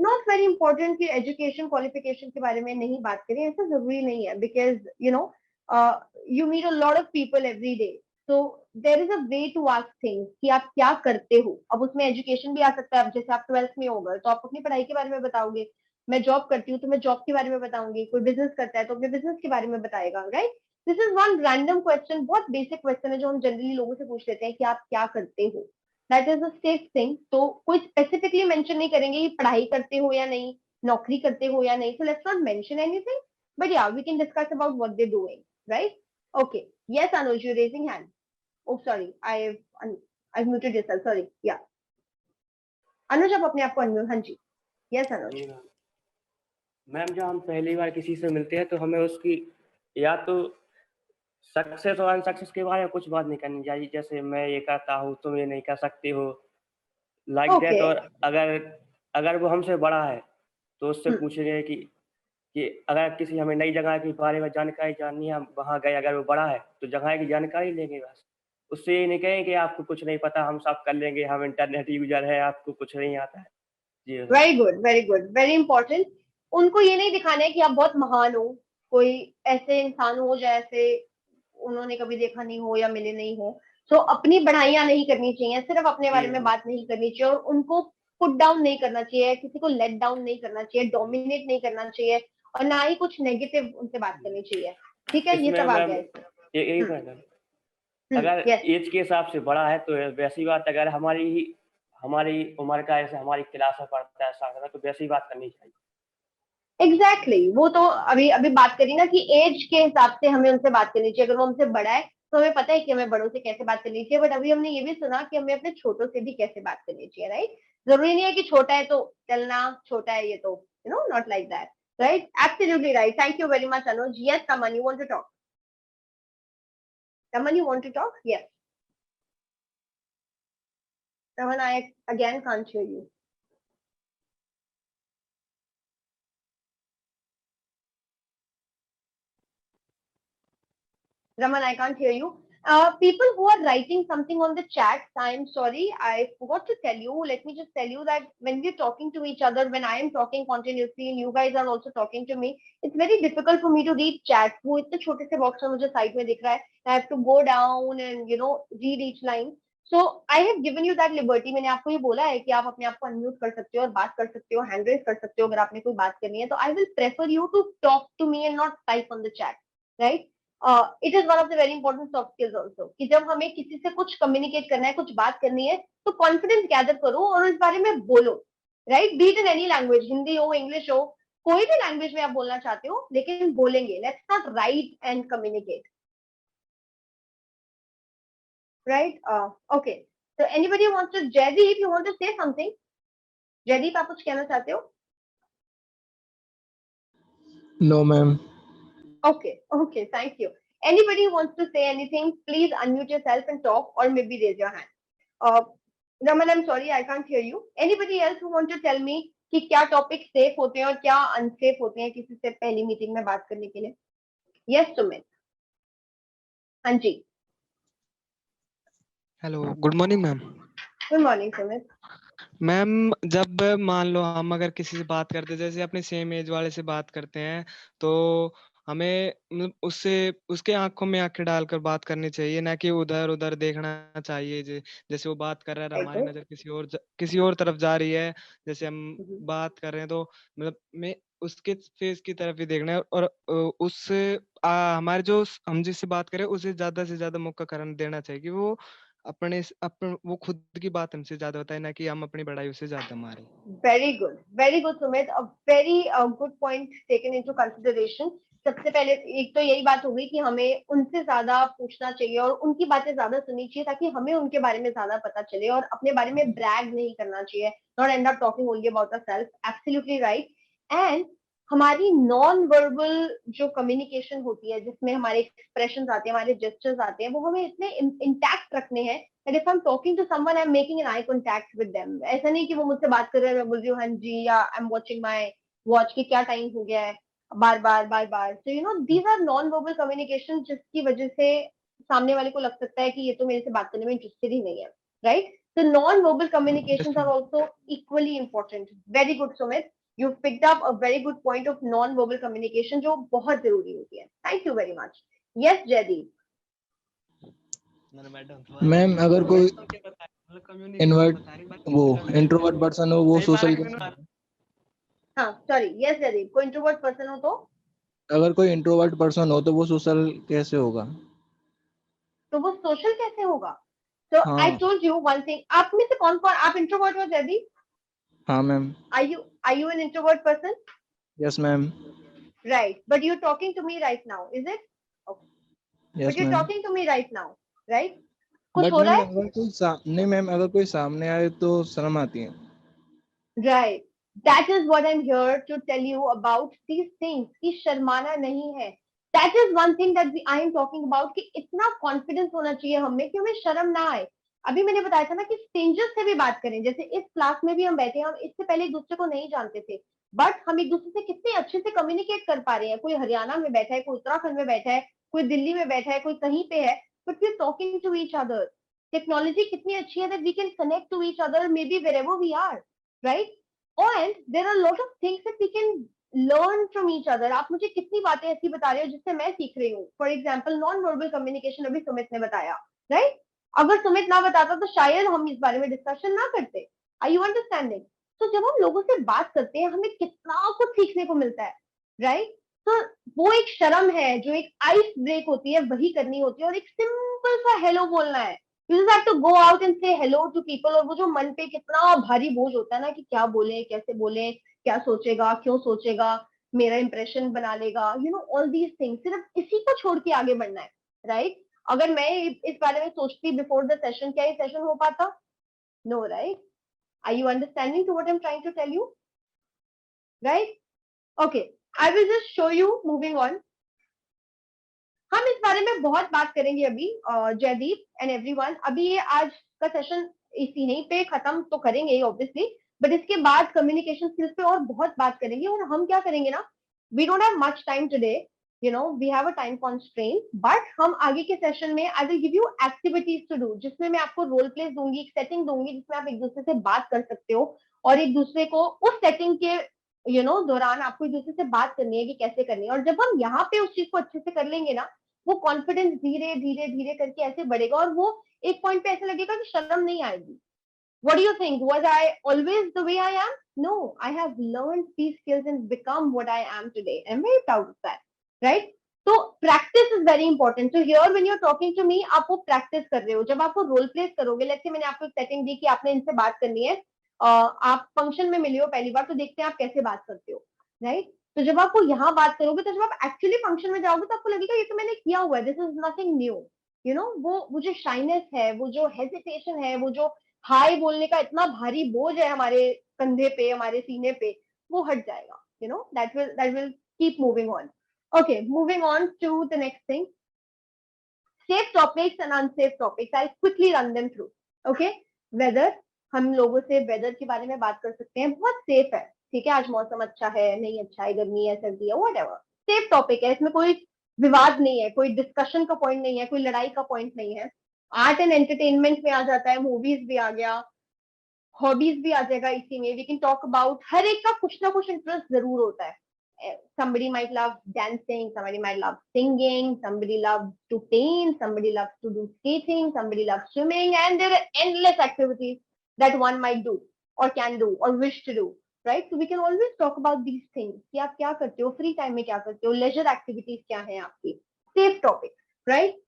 Not very important कि एजुकेशन क्वालिफिकेशन के बारे में नहीं बात करें, ऐसा जरूरी नहीं है, because you know you meet a lot of people every day, so there is a way to ask things कि आप क्या करते हो. अब उसमें एजुकेशन भी आ सकता है. अब जैसे आप 12th में होगा तो आप अपनी पढ़ाई के बारे में बताओगे. मैं जॉब करती हूँ तो मैं जॉब के बारे में बताऊंगी. कोई बिजनेस करता है तो अपने बिजनेस के बारे में बताएगा, right? This is one random question, बहुत बेसिक क्वेश्चन है जो हम जनरली लोगों से पूछ लेते हैं कि आप क्या करते हो. That is a safe thing. तो कोई स्पेसिफिकली मेंशन नहीं करेंगे कि पढ़ाई करते हो या नहीं, नौकरी करते हो या नहीं. So let's not mention anything, but yeah we can discuss about what they doing, right? Okay, yes Anuj, you raising hand. Oh sorry, I muted yourself, sorry. Yeah Anuj, आप अपने आप को अनम्यूट. हाँ जी, यस अनुज. मैम, जब हम पहली बार किसी से मिलते हैं तो हमें उसकी या तो सक्सेस और अनसक्सेस के बारे में कुछ बात नहीं करनी चाहिए, जैसे मैं ये करता हूँ तुम ये नहीं कर सकते हो, लाइक दैट. और अगर वो हमसे बड़ा है तो उससे पूछेंगे कि अगर किसी हमें नई जगह के बारे में जानकारी जाननी है, हम वहाँ गए, अगर वो बड़ा है तो जगह की जानकारी लेंगे बस. उससे ये नहीं कहेंगे कि आपको कुछ नहीं पता, हम सब कर लेंगे, हम इंटरनेट यूजर है, आपको कुछ नहीं आता है. जी very good, very good, very important. उनको ये नहीं दिखाना है कि आप बहुत महान हो, कोई ऐसे इंसान हो जैसे उन्होंने कभी देखा नहीं हो या मिले नहीं हो. सो अपनी बढ़ाइयां नहीं करनी चाहिए, सिर्फ अपने बारे में बात नहीं करनी चाहिए, और उनको पुट डाउन नहीं करना चाहिए, किसी को लेट डाउन नहीं करना चाहिए, डोमिनेट नहीं करना चाहिए, और ना ही कुछ नेगेटिव उनसे बात करनी चाहिए. ठीक है, ये सब आ गया. अगर एज के हिसाब से बड़ा है तो वैसी बात, अगर हमारी उम्र का ऐसे हमारी क्लास में पढ़ता है साथ में, तो वैसी बात करनी चाहिए. एग्जैक्टली, वो तो अभी बात करी ना कि एज के हिसाब से हमें उनसे बात करनी चाहिए. अगर वो हमसे बड़ा है तो हमें पता है कि हमें बड़ों से कैसे बात करनी चाहिए, बट अभी हमने ये भी सुना कि हमें अपने छोटों से भी कैसे बात करनी चाहिए, राइट? जरूरी नहीं है कि छोटा है तो चलना, छोटा है ये तो, you know, not like that, right? Absolutely right. Thank you very much Anuj. Yes Taman, you want to talk? Taman, you want to talk? Yes. Taman, I again can't hear you. Raman, I can't hear you. People who are writing something on the chat, I'm sorry, I forgot to tell you. Let me just tell you that when we're talking to each other, when I am talking continuously and you guys are also talking to me, it's very difficult for me to read chat. वो इतने छोटे से box में मुझे side में दिख रहा है. I have to go down and read each line. So I have given you that liberty. मैंने आपको ये बोला है कि आप अपने आप को अनम्यूट कर सकते हो और बात कर सकते हो, हैंड रेज कर सकते हो अगर आपने कोई बात करनी है. तो I will prefer you to talk to me and not type on the chat, right? It is one of the very important soft skills also कि जब हमें किसी से कुछ कम्युनिकेट करना है, कुछ बात करनी है, तो कॉन्फिडेंस गैदर करो और इस बारे में बोलो, right? B it in any language, Hindi हो, इंग्लिश हो, कोई भी लैंग्वेज में आप बोलना चाहते हो, लेकिन बोलेंगे. Let's not right and communicate, right? Okay, So anybody wants to, Jaideep, you want to say something? Jaideep, आप कुछ कहना चाहते हो? No, ma'am. Okay, okay, thank you. Anybody who wants to say anything, please unmute yourself and talk, or maybe raise your hand. Raman, I'm sorry, I can't hear you. Anybody else who want to tell me कि क्या topic safe होते हैं और क्या unsafe होते हैं किसी से पहली मीटिंग में बात करने के लिए? Yes, सुमित. हाँ जी. Hello, good morning ma'am. Good morning, Sumit. Ma'am, जब मान लो हम अगर किसी से बात करते हैं, जैसे अपने सेम एज वाले से बात करते हैं, तो हमें मतलब उससे उसके आंखों में आंखें डालकर बात करनी चाहिए, ना कि उधर उधर देखना चाहिए. जैसे वो बात कर रहा है और हमारी नजर किसी और तरफ जा रही है, जैसे हम बात कर रहे हैं, तो मतलब मैं उसके फेस की तरफ ही देखना है, और हमारे जो हम जिससे बात करें उसे ज्यादा से ज्यादा मौका करने देना चाहिए कि वो वो खुद की बात हमसे ज्यादा बताए, ना कि हम अपनी बड़ाई उससे ज्यादा मारे. Very good, Sumit. A very good point taken into consideration. सबसे पहले एक तो यही बात हो गई कि हमें उनसे ज्यादा पूछना चाहिए और उनकी बातें ज्यादा सुननी चाहिए, ताकि हमें उनके बारे में ज्यादा पता चले, और अपने बारे में ब्रैग नहीं करना चाहिए. Not end up talking only about ourselves. Absolutely right. And हमारी नॉन वर्बल जो कम्युनिकेशन होती है, जिसमें हमारे एक्सप्रेशन आते हैं, हमारे जेस्चर्स आते हैं, वो हमें इतने इंटैक्ट रखने हैं that if I'm talking to someone, I'm making an eye contact with them. ऐसा नहीं कि वो मुझसे बात कर रहे हैं, मैं बोल रही हूँ हाँ जी, या I'm watching my watch कि क्या टाइम हो गया है, बार बार. So you know, these are non-verbal communication, जिसकी वजह से सामने वाले को लग सकता है कि ये तो मेरे से बात करने में इंटरेस्टेड ही नहीं है, right? So non-verbal communications are also equally important. Very good, Sumit. You've picked up a very good point of non-verbal communication, जो बहुत जरूरी होती है. Thank you very much. Yes, Jaideep. Ma'am, अगर कोई इंट्रोवर्ट पर्सन हो, वो सोशल, हाँ, सॉरी, यस जयदीप. कोई इंट्रोवर्ट पर्सन हो तो अगर कोई इंट्रोवर्ट पर्सन हो तो वो सोशल कैसे होगा? वो सोशल कैसे होगा? So हाँ. I told you one thing. आप में से कौन आप इंट्रोवर्ट हो जयदीप? हाँ ma'am. Are you an introvert person? Yes ma'am. Right, but you're talking to me right now, is it? Okay. Yes But you're ma'am. talking to me right now, right? कुछ but हो रहा ma'am, है? नहीं ma'am, अगर कोई सामने आए तो शर्म आती है. Right. That is what I'm here to tell you about these things. कि शर्माना नहीं है. That is one thing that I am talking about, कि इतना कॉन्फिडेंस होना चाहिए हमें कि हमें शर्म ना आए. अभी मैंने बताया था ना कि स्ट्रेंजर्स से भी बात करें. जैसे इस क्लास में भी हम बैठे हैं, हम इससे पहले एक दूसरे को नहीं जानते थे, बट हम एक दूसरे से कितने अच्छे से कम्युनिकेट कर पा रहे हैं. कोई हरियाणा में बैठा है, कोई उत्तराखंड में बैठा है, कोई दिल्ली में बैठा है, कोई कहीं पे है, but we are talking to each other. Technology कितनी अच्छी है that we can connect to each other maybe wherever we are, right? And there are a lot of things that we can learn from each other. आप मुझे कितनी बातें ऐसी बता रहे हो जिससे मैं सीख रही हूँ. For example non verbal communication अभी सुमित ने बताया, राइट? अगर सुमित ना बताता तो शायद हम इस बारे में डिस्कशन ना करते. Are you understanding? तो जब हम लोगों से बात करते हैं, हमें कितना कुछ सीखने को मिलता है, राइट? तो वो एक शर्म है, जो एक आइस ब्रेक होती है, वही करनी होती है, और एक सिंपल सा हेलो बोलना है. You just have to go out and say hello to people. और वो जो मन पे कितना भारी बोझ होता है ना कि क्या बोले, कैसे बोले, क्या सोचेगा, क्यों सोचेगा, मेरा इंप्रेशन बना लेगा, you know, all these things. सिर्फ इसी को छोड़ के आगे बढ़ना है, राइट? अगर मैं इस बारे में सोचती बिफोर द सेशन, क्या ये सेशन हो पाता? No, right? Are you understanding to what I am trying to tell you? Right? Okay, I will just show you. Moving on, हम इस बारे में बहुत बात करेंगे अभी, जयदीप एंड एवरीवन. अभी ये आज का सेशन इसी नहीं पे खत्म तो करेंगे ही ऑब्वियसली, बट इसके बाद कम्युनिकेशन स्किल्स पे और बहुत बात करेंगे. और हम क्या करेंगे ना, we don't have much time today, you know, we have a time constraint, but हम आगे के सेशन में I will give you activities to do, जिसमें मैं आपको रोल प्लेस दूंगी, एक सेटिंग दूंगी, जिसमें आप एक दूसरे से बात कर सकते हो, और एक दूसरे को उस सेटिंग के दौरान आपको एक दूसरे से बात करनी है कि कैसे करनी है. और जब हम यहाँ पे उस चीज को अच्छे से कर लेंगे ना, वो कॉन्फिडेंस धीरे धीरे धीरे करके ऐसे बढ़ेगा, और वो एक पॉइंट पे ऐसे लगेगा कि शर्म नहीं आएगी. What do you think? Was I always the way I am? No, I have learned these skills and become what I am today. I'm very proud of that, right? So practice is very important. So here when you're talking to me, आप वो practice कर रहे हो. जब आप वो role plays करोगे, let's say मैंने आपको एक setting दी कि आपने इनसे बात करनी है, आप फंक्शन में मिले हो पहली बार, तो देखते हैं आप कैसे बात करते हो, राइट? तो जब आप वो यहाँ बात करोगे, तो जब आप एक्चुअली फंक्शन में जाओगे तो आपको लगेगा ये तो मैंने किया हुआ है, दिस इज नथिंग न्यू, वो जो शाइनेस है, वो जो हेजिटेशन है, वो जो हाई बोलने का इतना भारी बोझ है हमारे कंधे पे, हमारे सीने पे, वो हट जाएगा. That will keep moving on. Okay, moving on to the next thing. Safe topics and unsafe topics. I'll quickly run them through. Okay, weather. हम लोगों से वेदर के बारे में बात कर सकते हैं. बहुत सेफ है. ठीक है, आज मौसम अच्छा है, नहीं अच्छा है, गर्मी है, सर्दी है, व्हाटएवर. सेफ टॉपिक है, इसमें कोई विवाद नहीं है, कोई डिस्कशन का पॉइंट नहीं है, कोई लड़ाई का पॉइंट नहीं है. आर्ट एंड एंटरटेनमेंट में आ जाता है, मूवीज भी आ गया, हॉबीज भी आ जाएगा इसी में. वी कैन टॉक अबाउट, हर एक का कुछ ना कुछ इंटरेस्ट जरूर होता है. Somebody might love dancing, somebody might love singing, somebody loves to paint, somebody loves to do skating, somebody loves swimming, and there are endless activities that one might do or can do or wish to do, right? So we can always talk about these things. कि आप क्या करते हो, free time में क्या करते हो, leisure activities क्या हैं आपकी. Safe topic, right?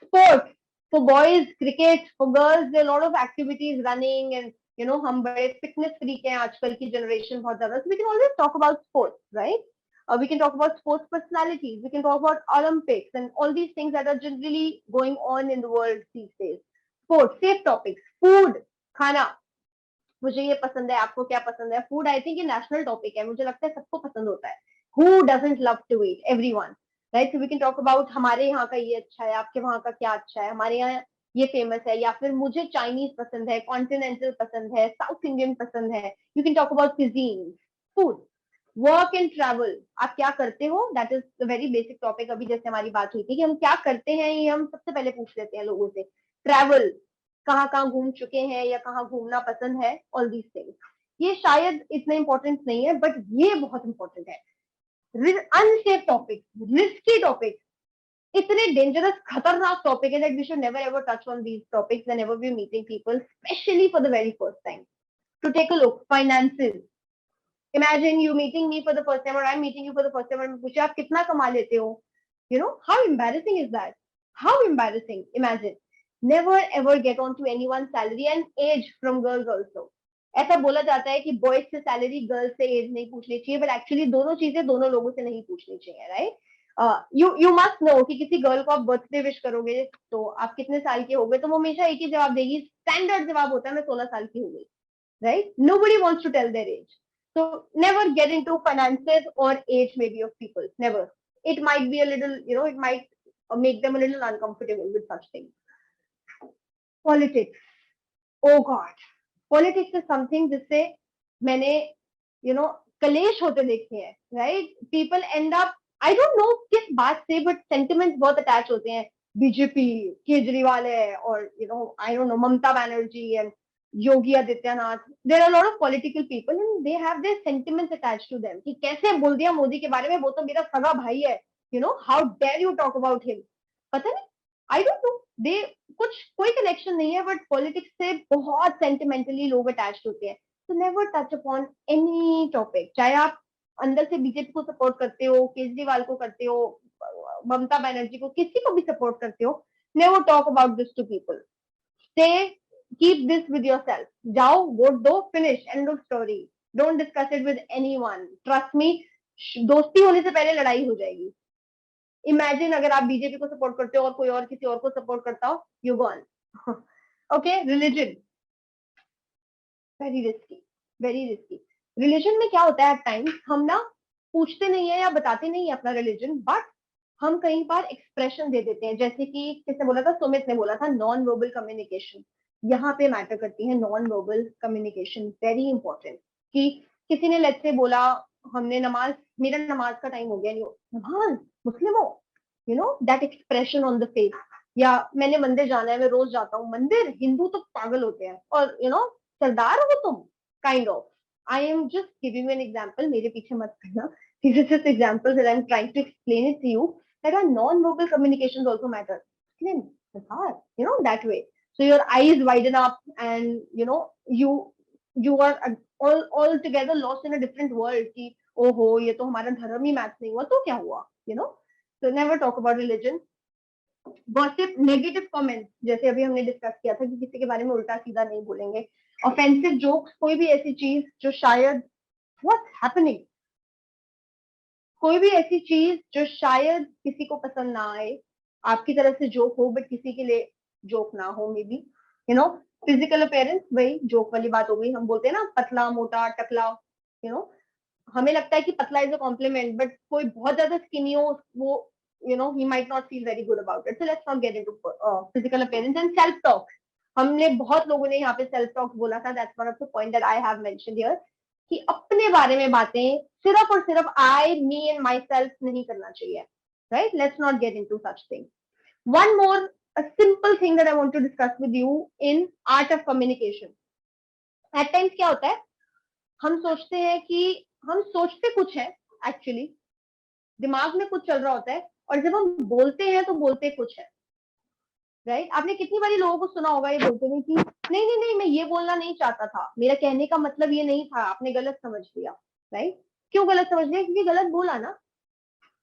Sport, for boys cricket, for girls there are a lot of activities, running, and हम बड़े फिटनेस फ्रीक हैं आजकल की जनरेशन बहुत ज्यादा. So we can always talk about sports, right? We can talk about sports personalities. We can talk about Olympics and all these things that are generally going on in the world these days. Sports, safe topics, food, खाना. मुझे ये पसंद है, आपको क्या पसंद है? Food I think ये नेशनल टॉपिक है, मुझे लगता है सबको पसंद होता है. Who doesn't love to eat? Everyone, right? So we can talk about हमारे यहाँ का ये अच्छा है, आपके वहाँ का क्या अच्छा है, हमारे यहाँ ये फेमस है, या फिर मुझे चाइनीज पसंद है, कॉन्टिनेंटल पसंद है, साउथ इंडियन पसंद है. You can talk about cuisine, food. Work and travel, आप क्या करते हो, that is the very basic topic. अभी जैसे हमारी बात हुई थी कि हम क्या करते हैं, ये हम सबसे पहले पूछ लेते हैं लोगों से. ट्रैवल, कहाँ घूम चुके हैं या कहाँ घूमना पसंद है, ऑल दीज थिंग्स. ये शायद इतना इंपॉर्टेंट नहीं है, बट ये बहुत इंपॉर्टेंट है. अनसेफ टॉपिक, रिस्की टॉपिक, इतने डेंजरस खतरनाक टॉपिक है that we should never ever touch on these topics whenever we're meeting people, especially for the very first time. To take a look, finances. Imagine you meeting me for the first time or I'm meeting you for the first time and पूछे आप कितना कमा लेते हो? How embarrassing is that? How embarrassing. Imagine. Never ever get on to anyone's salary and age from girls also. ऐसा बोला जाता है कि बॉयज से सैलरी, गर्ल्स से एज नहीं पूछनी चाहिए, बट एक्चुअली दोनों चीजें दोनों लोगों से नहीं पूछनी चाहिए, राइट? यू मस्ट नो कि किसी गर्ल को आप बर्थडे विश करोगे तो आप कितने साल के हो गए, तो वो हमेशा एक ही जवाब देगी. स्टैंडर्ड जवाब होता है मैं 16 साल की हो गई, right? Nobody wants to tell their age. So never get into finances or age maybe of people. Never. It might be a little, it might make them a little uncomfortable with such things. Politics. Oh God. Politics is something जिससे मैंने, कलेश होते देखे हैं, right? People end up, I don't know किस बात से, but sentiments बहुत attach होते हैं. बीजेपी, केजरीवाल है, और I don't know, Mamata Banerjee and Yogi Adityanath. There are a lot of political people and they have their sentiments attached to them. कि कैसे बोल दिया मोदी के बारे में, वो तो मेरा सगा भाई है. How dare you talk about him? पता नहीं, I don't know. कोई कनेक्शन नहीं है, बट पॉलिटिक्स से बहुत सेंटिमेंटली लोग अटैच्ड होते हैं. So never touch upon any topic. चाहे आप अंदर से बीजेपी को सपोर्ट करते हो, केजरीवाल को करते हो, ममता बनर्जी को, किसी को भी सपोर्ट करते हो, never talk about this to people. Keep this with yourself. जाओ, वोट दो, finish, end of story. Don't discuss it with anyone. Trust me, दोस्ती होने से पहले लड़ाई हो जाएगी. Imagine अगर आप बीजेपी को सपोर्ट करते हो और कोई और किसी और को सपोर्ट करता हो, you gone. Okay, religion. Very risky. Very risky. Religion में क्या होता है at times, हम ना पूछते नहीं है या बताते नहीं है अपना religion, but हम कई बार एक्सप्रेशन दे देते हैं. जैसे कि किसने बोला था, सुमित ने बोला था, नॉन वर्बल कम्युनिकेशन यहाँ पे मैटर करती है. Non verbal communication very important. कि किसी ने लेट्स से बोला, हमने नमाज, मेरा नमाज का टाइम हो गया, नहीं, नमाज मुस्लिम हो, that expression on the face. या मैंने मंदिर जाना है, मैं रोज जाता हूँ मंदिर. हिंदू तो पागल होते हैं, और सरदार हो तुम, kind of. I am just giving an example, मेरे पीछे मत करना. This is just examples that I'm trying to explain it to you, that our non-verbal communications also matter. Muslim, Sardar, that way. So your eyes widen up and you are all together lost in a different world. कि ओहो ये तो हमारा धर्म ही match नहीं हुआ, तो क्या हुआ, So never talk about religion. Gossip, negative comments, जैसे अभी हमने डिस्कस किया था कि किसी के बारे में उल्टा सीधा नहीं बोलेंगे. Offensive jokes, कोई भी ऐसी चीज जो शायद what's happening, कोई भी ऐसी चीज जो शायद किसी को पसंद ना आए, आपकी तरफ से जोक हो बट किसी के लिए जोक ना हो, may be you know. Physical appearance, वही जोक वाली बात हो गई, हम बोलते हैं ना पतला मोटा टकला, यू नो, हमें लगता है कि पतला इज अ कॉम्प्लीमेंट, बट कोई बहुत ज्यादा स्किनी हो, वो you know he might not feel very good about it. So let's not get into physical appearance and self talk. हमने बहुत लोगों ने यहाँ पे सेल्फ टॉक बोला था, that's one of the point that I have mentioned here, कि अपने बारे में बातें सिर्फ और सिर्फ आई मी एंड माई सेल्फ नहीं करना चाहिए, right? Let's not get into such thing. One more a simple thing that I want to discuss with you in art of communication. At times क्या होता है, हम सोचते हैं कि हम सोचते कुछ है, एक्चुअली दिमाग में कुछ चल रहा होता है, और जब हम बोलते हैं तो बोलते कुछ है, राइट? आपने कितनी बारी लोगों को सुना होगा ये बोलते हुए कि नहीं नहीं नहीं मैं ये बोलना नहीं चाहता था, मेरा कहने का मतलब ये नहीं था, आपने गलत समझ लिया, राइट? क्यों गलत समझ लिया? क्योंकि गलत बोला ना,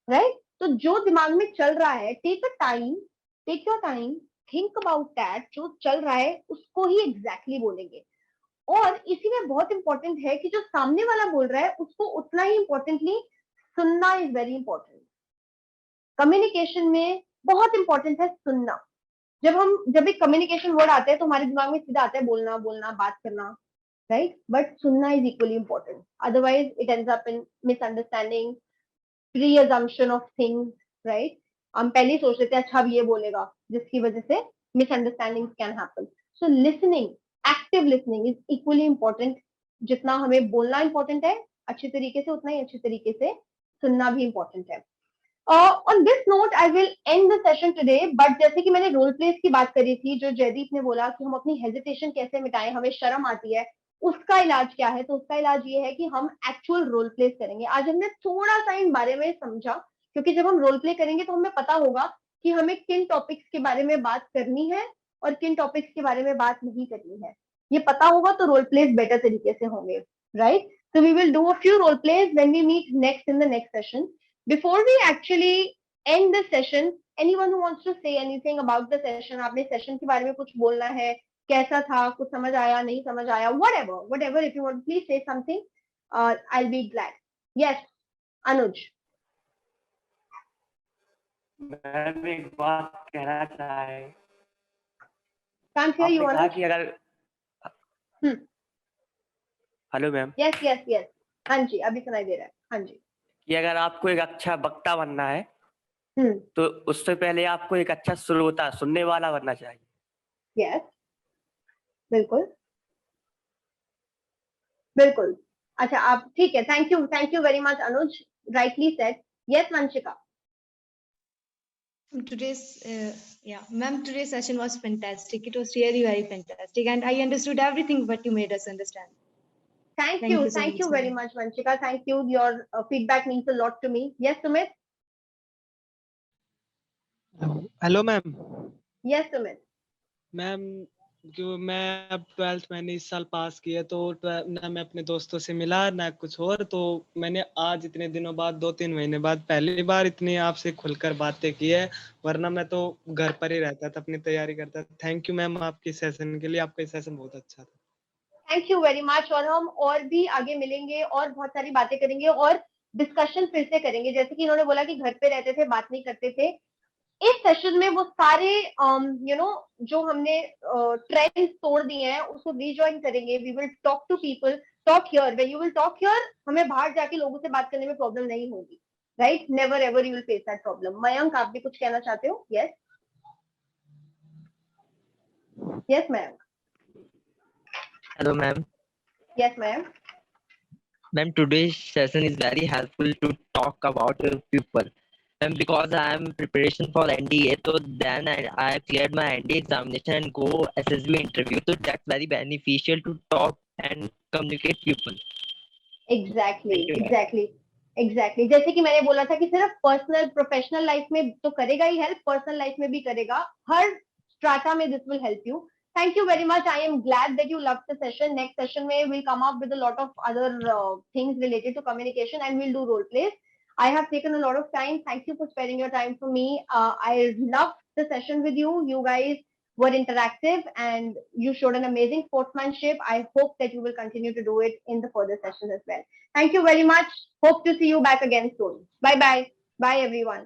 राइट? तो जो दिमाग में चल रहा है, take a time, take your time, think about that, जो चल रहा है उसको ही एग्जैक्टली बोलेंगे। और इसी में बहुत इंपॉर्टेंट है कि जो सामने वाला बोल रहा है उसको उतना ही इंपॉर्टेंटली सुनना इज वेरी इंपॉर्टेंट। कम्युनिकेशन में बहुत इंपॉर्टेंट है सुनना। जब एक कम्युनिकेशन वर्ड आता है तो हमारे दिमाग में सीधा आता है बोलना बोलना बात करना, राइट? बट सुनना is equally important, otherwise it ends up in misunderstanding, pre-assumption of things, right? हम पहले ही सोच लेते हैं अच्छा अब ये बोलेगा, जिसकी वजह से misunderstandings can happen. So listening, active listening is equally important. जितना हमें बोलना important है अच्छे तरीके से, उतना ही अच्छे तरीके से सुनना भी important है। On this note, I will end the session today. But जैसे कि मैंने रोल प्लेस की बात करी थी, जो जयदीप ने बोला कि हम अपनी हेजिटेशन कैसे मिटाएं, हमें शर्म आती है, उसका इलाज क्या है? तो उसका इलाज ये है कि हम एक्चुअल रोल प्लेस करेंगे। आज हमने थोड़ा सा इन बारे में समझा, क्योंकि जब हम रोल प्ले करेंगे तो हमें पता होगा कि हमें किन टॉपिक्स के बारे में बात करनी है और किन टॉपिक्स के बारे में बात नहीं करनी है। ये पता होगा तो रोल प्लेस बेटर तरीके से होंगे, right? So we will do a few role plays when we meet next in the next session. Before we actually end this session, anyone who wants to say anything about the session, आपने session के बारे में कुछ बोलना है, कैसा था, कुछ समझ आया, नहीं समझ आया, whatever, if you want, please say something. I'll be glad. Yes, Anuj. Ma'am एक बात कहना चाहे, Can't hear you, आपने कहा Anuj. कि अगर हेलो मैम, Yes. हाँ जी, अभी सुनाई दे रहा है। हाँ जी। कि अगर आपको एक अच्छा वक्ता बनना है तो उससे पहले आपको एक अच्छा श्रोता, सुनने वाला बनना चाहिए। Yes, बिल्कुल। अच्छा, आप ठीक है, thank you very much Anuj, rightly said. Yes Vanshika. Today's session was fantastic. It was really very fantastic, and I understood everything what you made us understand. Thank Thank you so you much, very much, Vanshika. Thank you. Your feedback means a lot to me. Yes, Sumit. Hello ma'am. Yes, Sumit. Ma'am जो मैं अब 12th मैंने इस साल पास किया, तो ना मैं अपने दोस्तों से मिला ना कुछ और, तो मैंने आज इतने दिनों बाद 2-3 महीने बाद पहली बार इतनी आपसे खुलकर बातें की है, वरना मैं तो घर पर ही रहता था, अपनी तैयारी करता था। थैंक यू मैम आपके सेशन के लिए, आपका सेशन बहुत अच्छा था। Thank you very much. और हम और भी आगे मिलेंगे और बहुत सारी बातें करेंगे और डिस्कशन फिर से करेंगे। जैसे कि इन्होंने बोला कि घर पे रहते थे, बात नहीं करते थे, इस सेशन में वो सारे जो हमने ट्रेंड्स तोड़ दिए हैं उसको रीजॉइन करेंगे। We will talk to people, talk here. When you will talk here, हमें बाहर जाके लोगों से बात करने में प्रॉब्लम नहीं होगी, right? Never ever you will face that problem. Mayank, आप भी कुछ कहना चाहते हो? Yes Mayank. Hello, ma'am. Yes, ma'am. Ma'am, today's session is very helpful to talk about people. And because I am preparation for NDA, so then I cleared my NDA examination and go SSB interview. So that's very beneficial to talk and communicate people. Exactly. Thank you, ma'am. Exactly जैसे कि मैंने बोला था कि सिर्फ personal professional life में तो करेगा ही हेल्प, पर्सनल लाइफ में भी करेगा, हर स्ट्राटा में this will help you. Thank you very much. I am glad that you loved the session. Next session we'll come up with a lot of other things related to communication and we'll do role plays. I have taken a lot of time. Thank you for sparing your time for me. I loved the session with you. You guys were interactive and you showed an amazing sportsmanship. I hope that you will continue to do it in the further sessions as well. Thank you very much. Hope to see you back again soon. Bye bye. Bye everyone.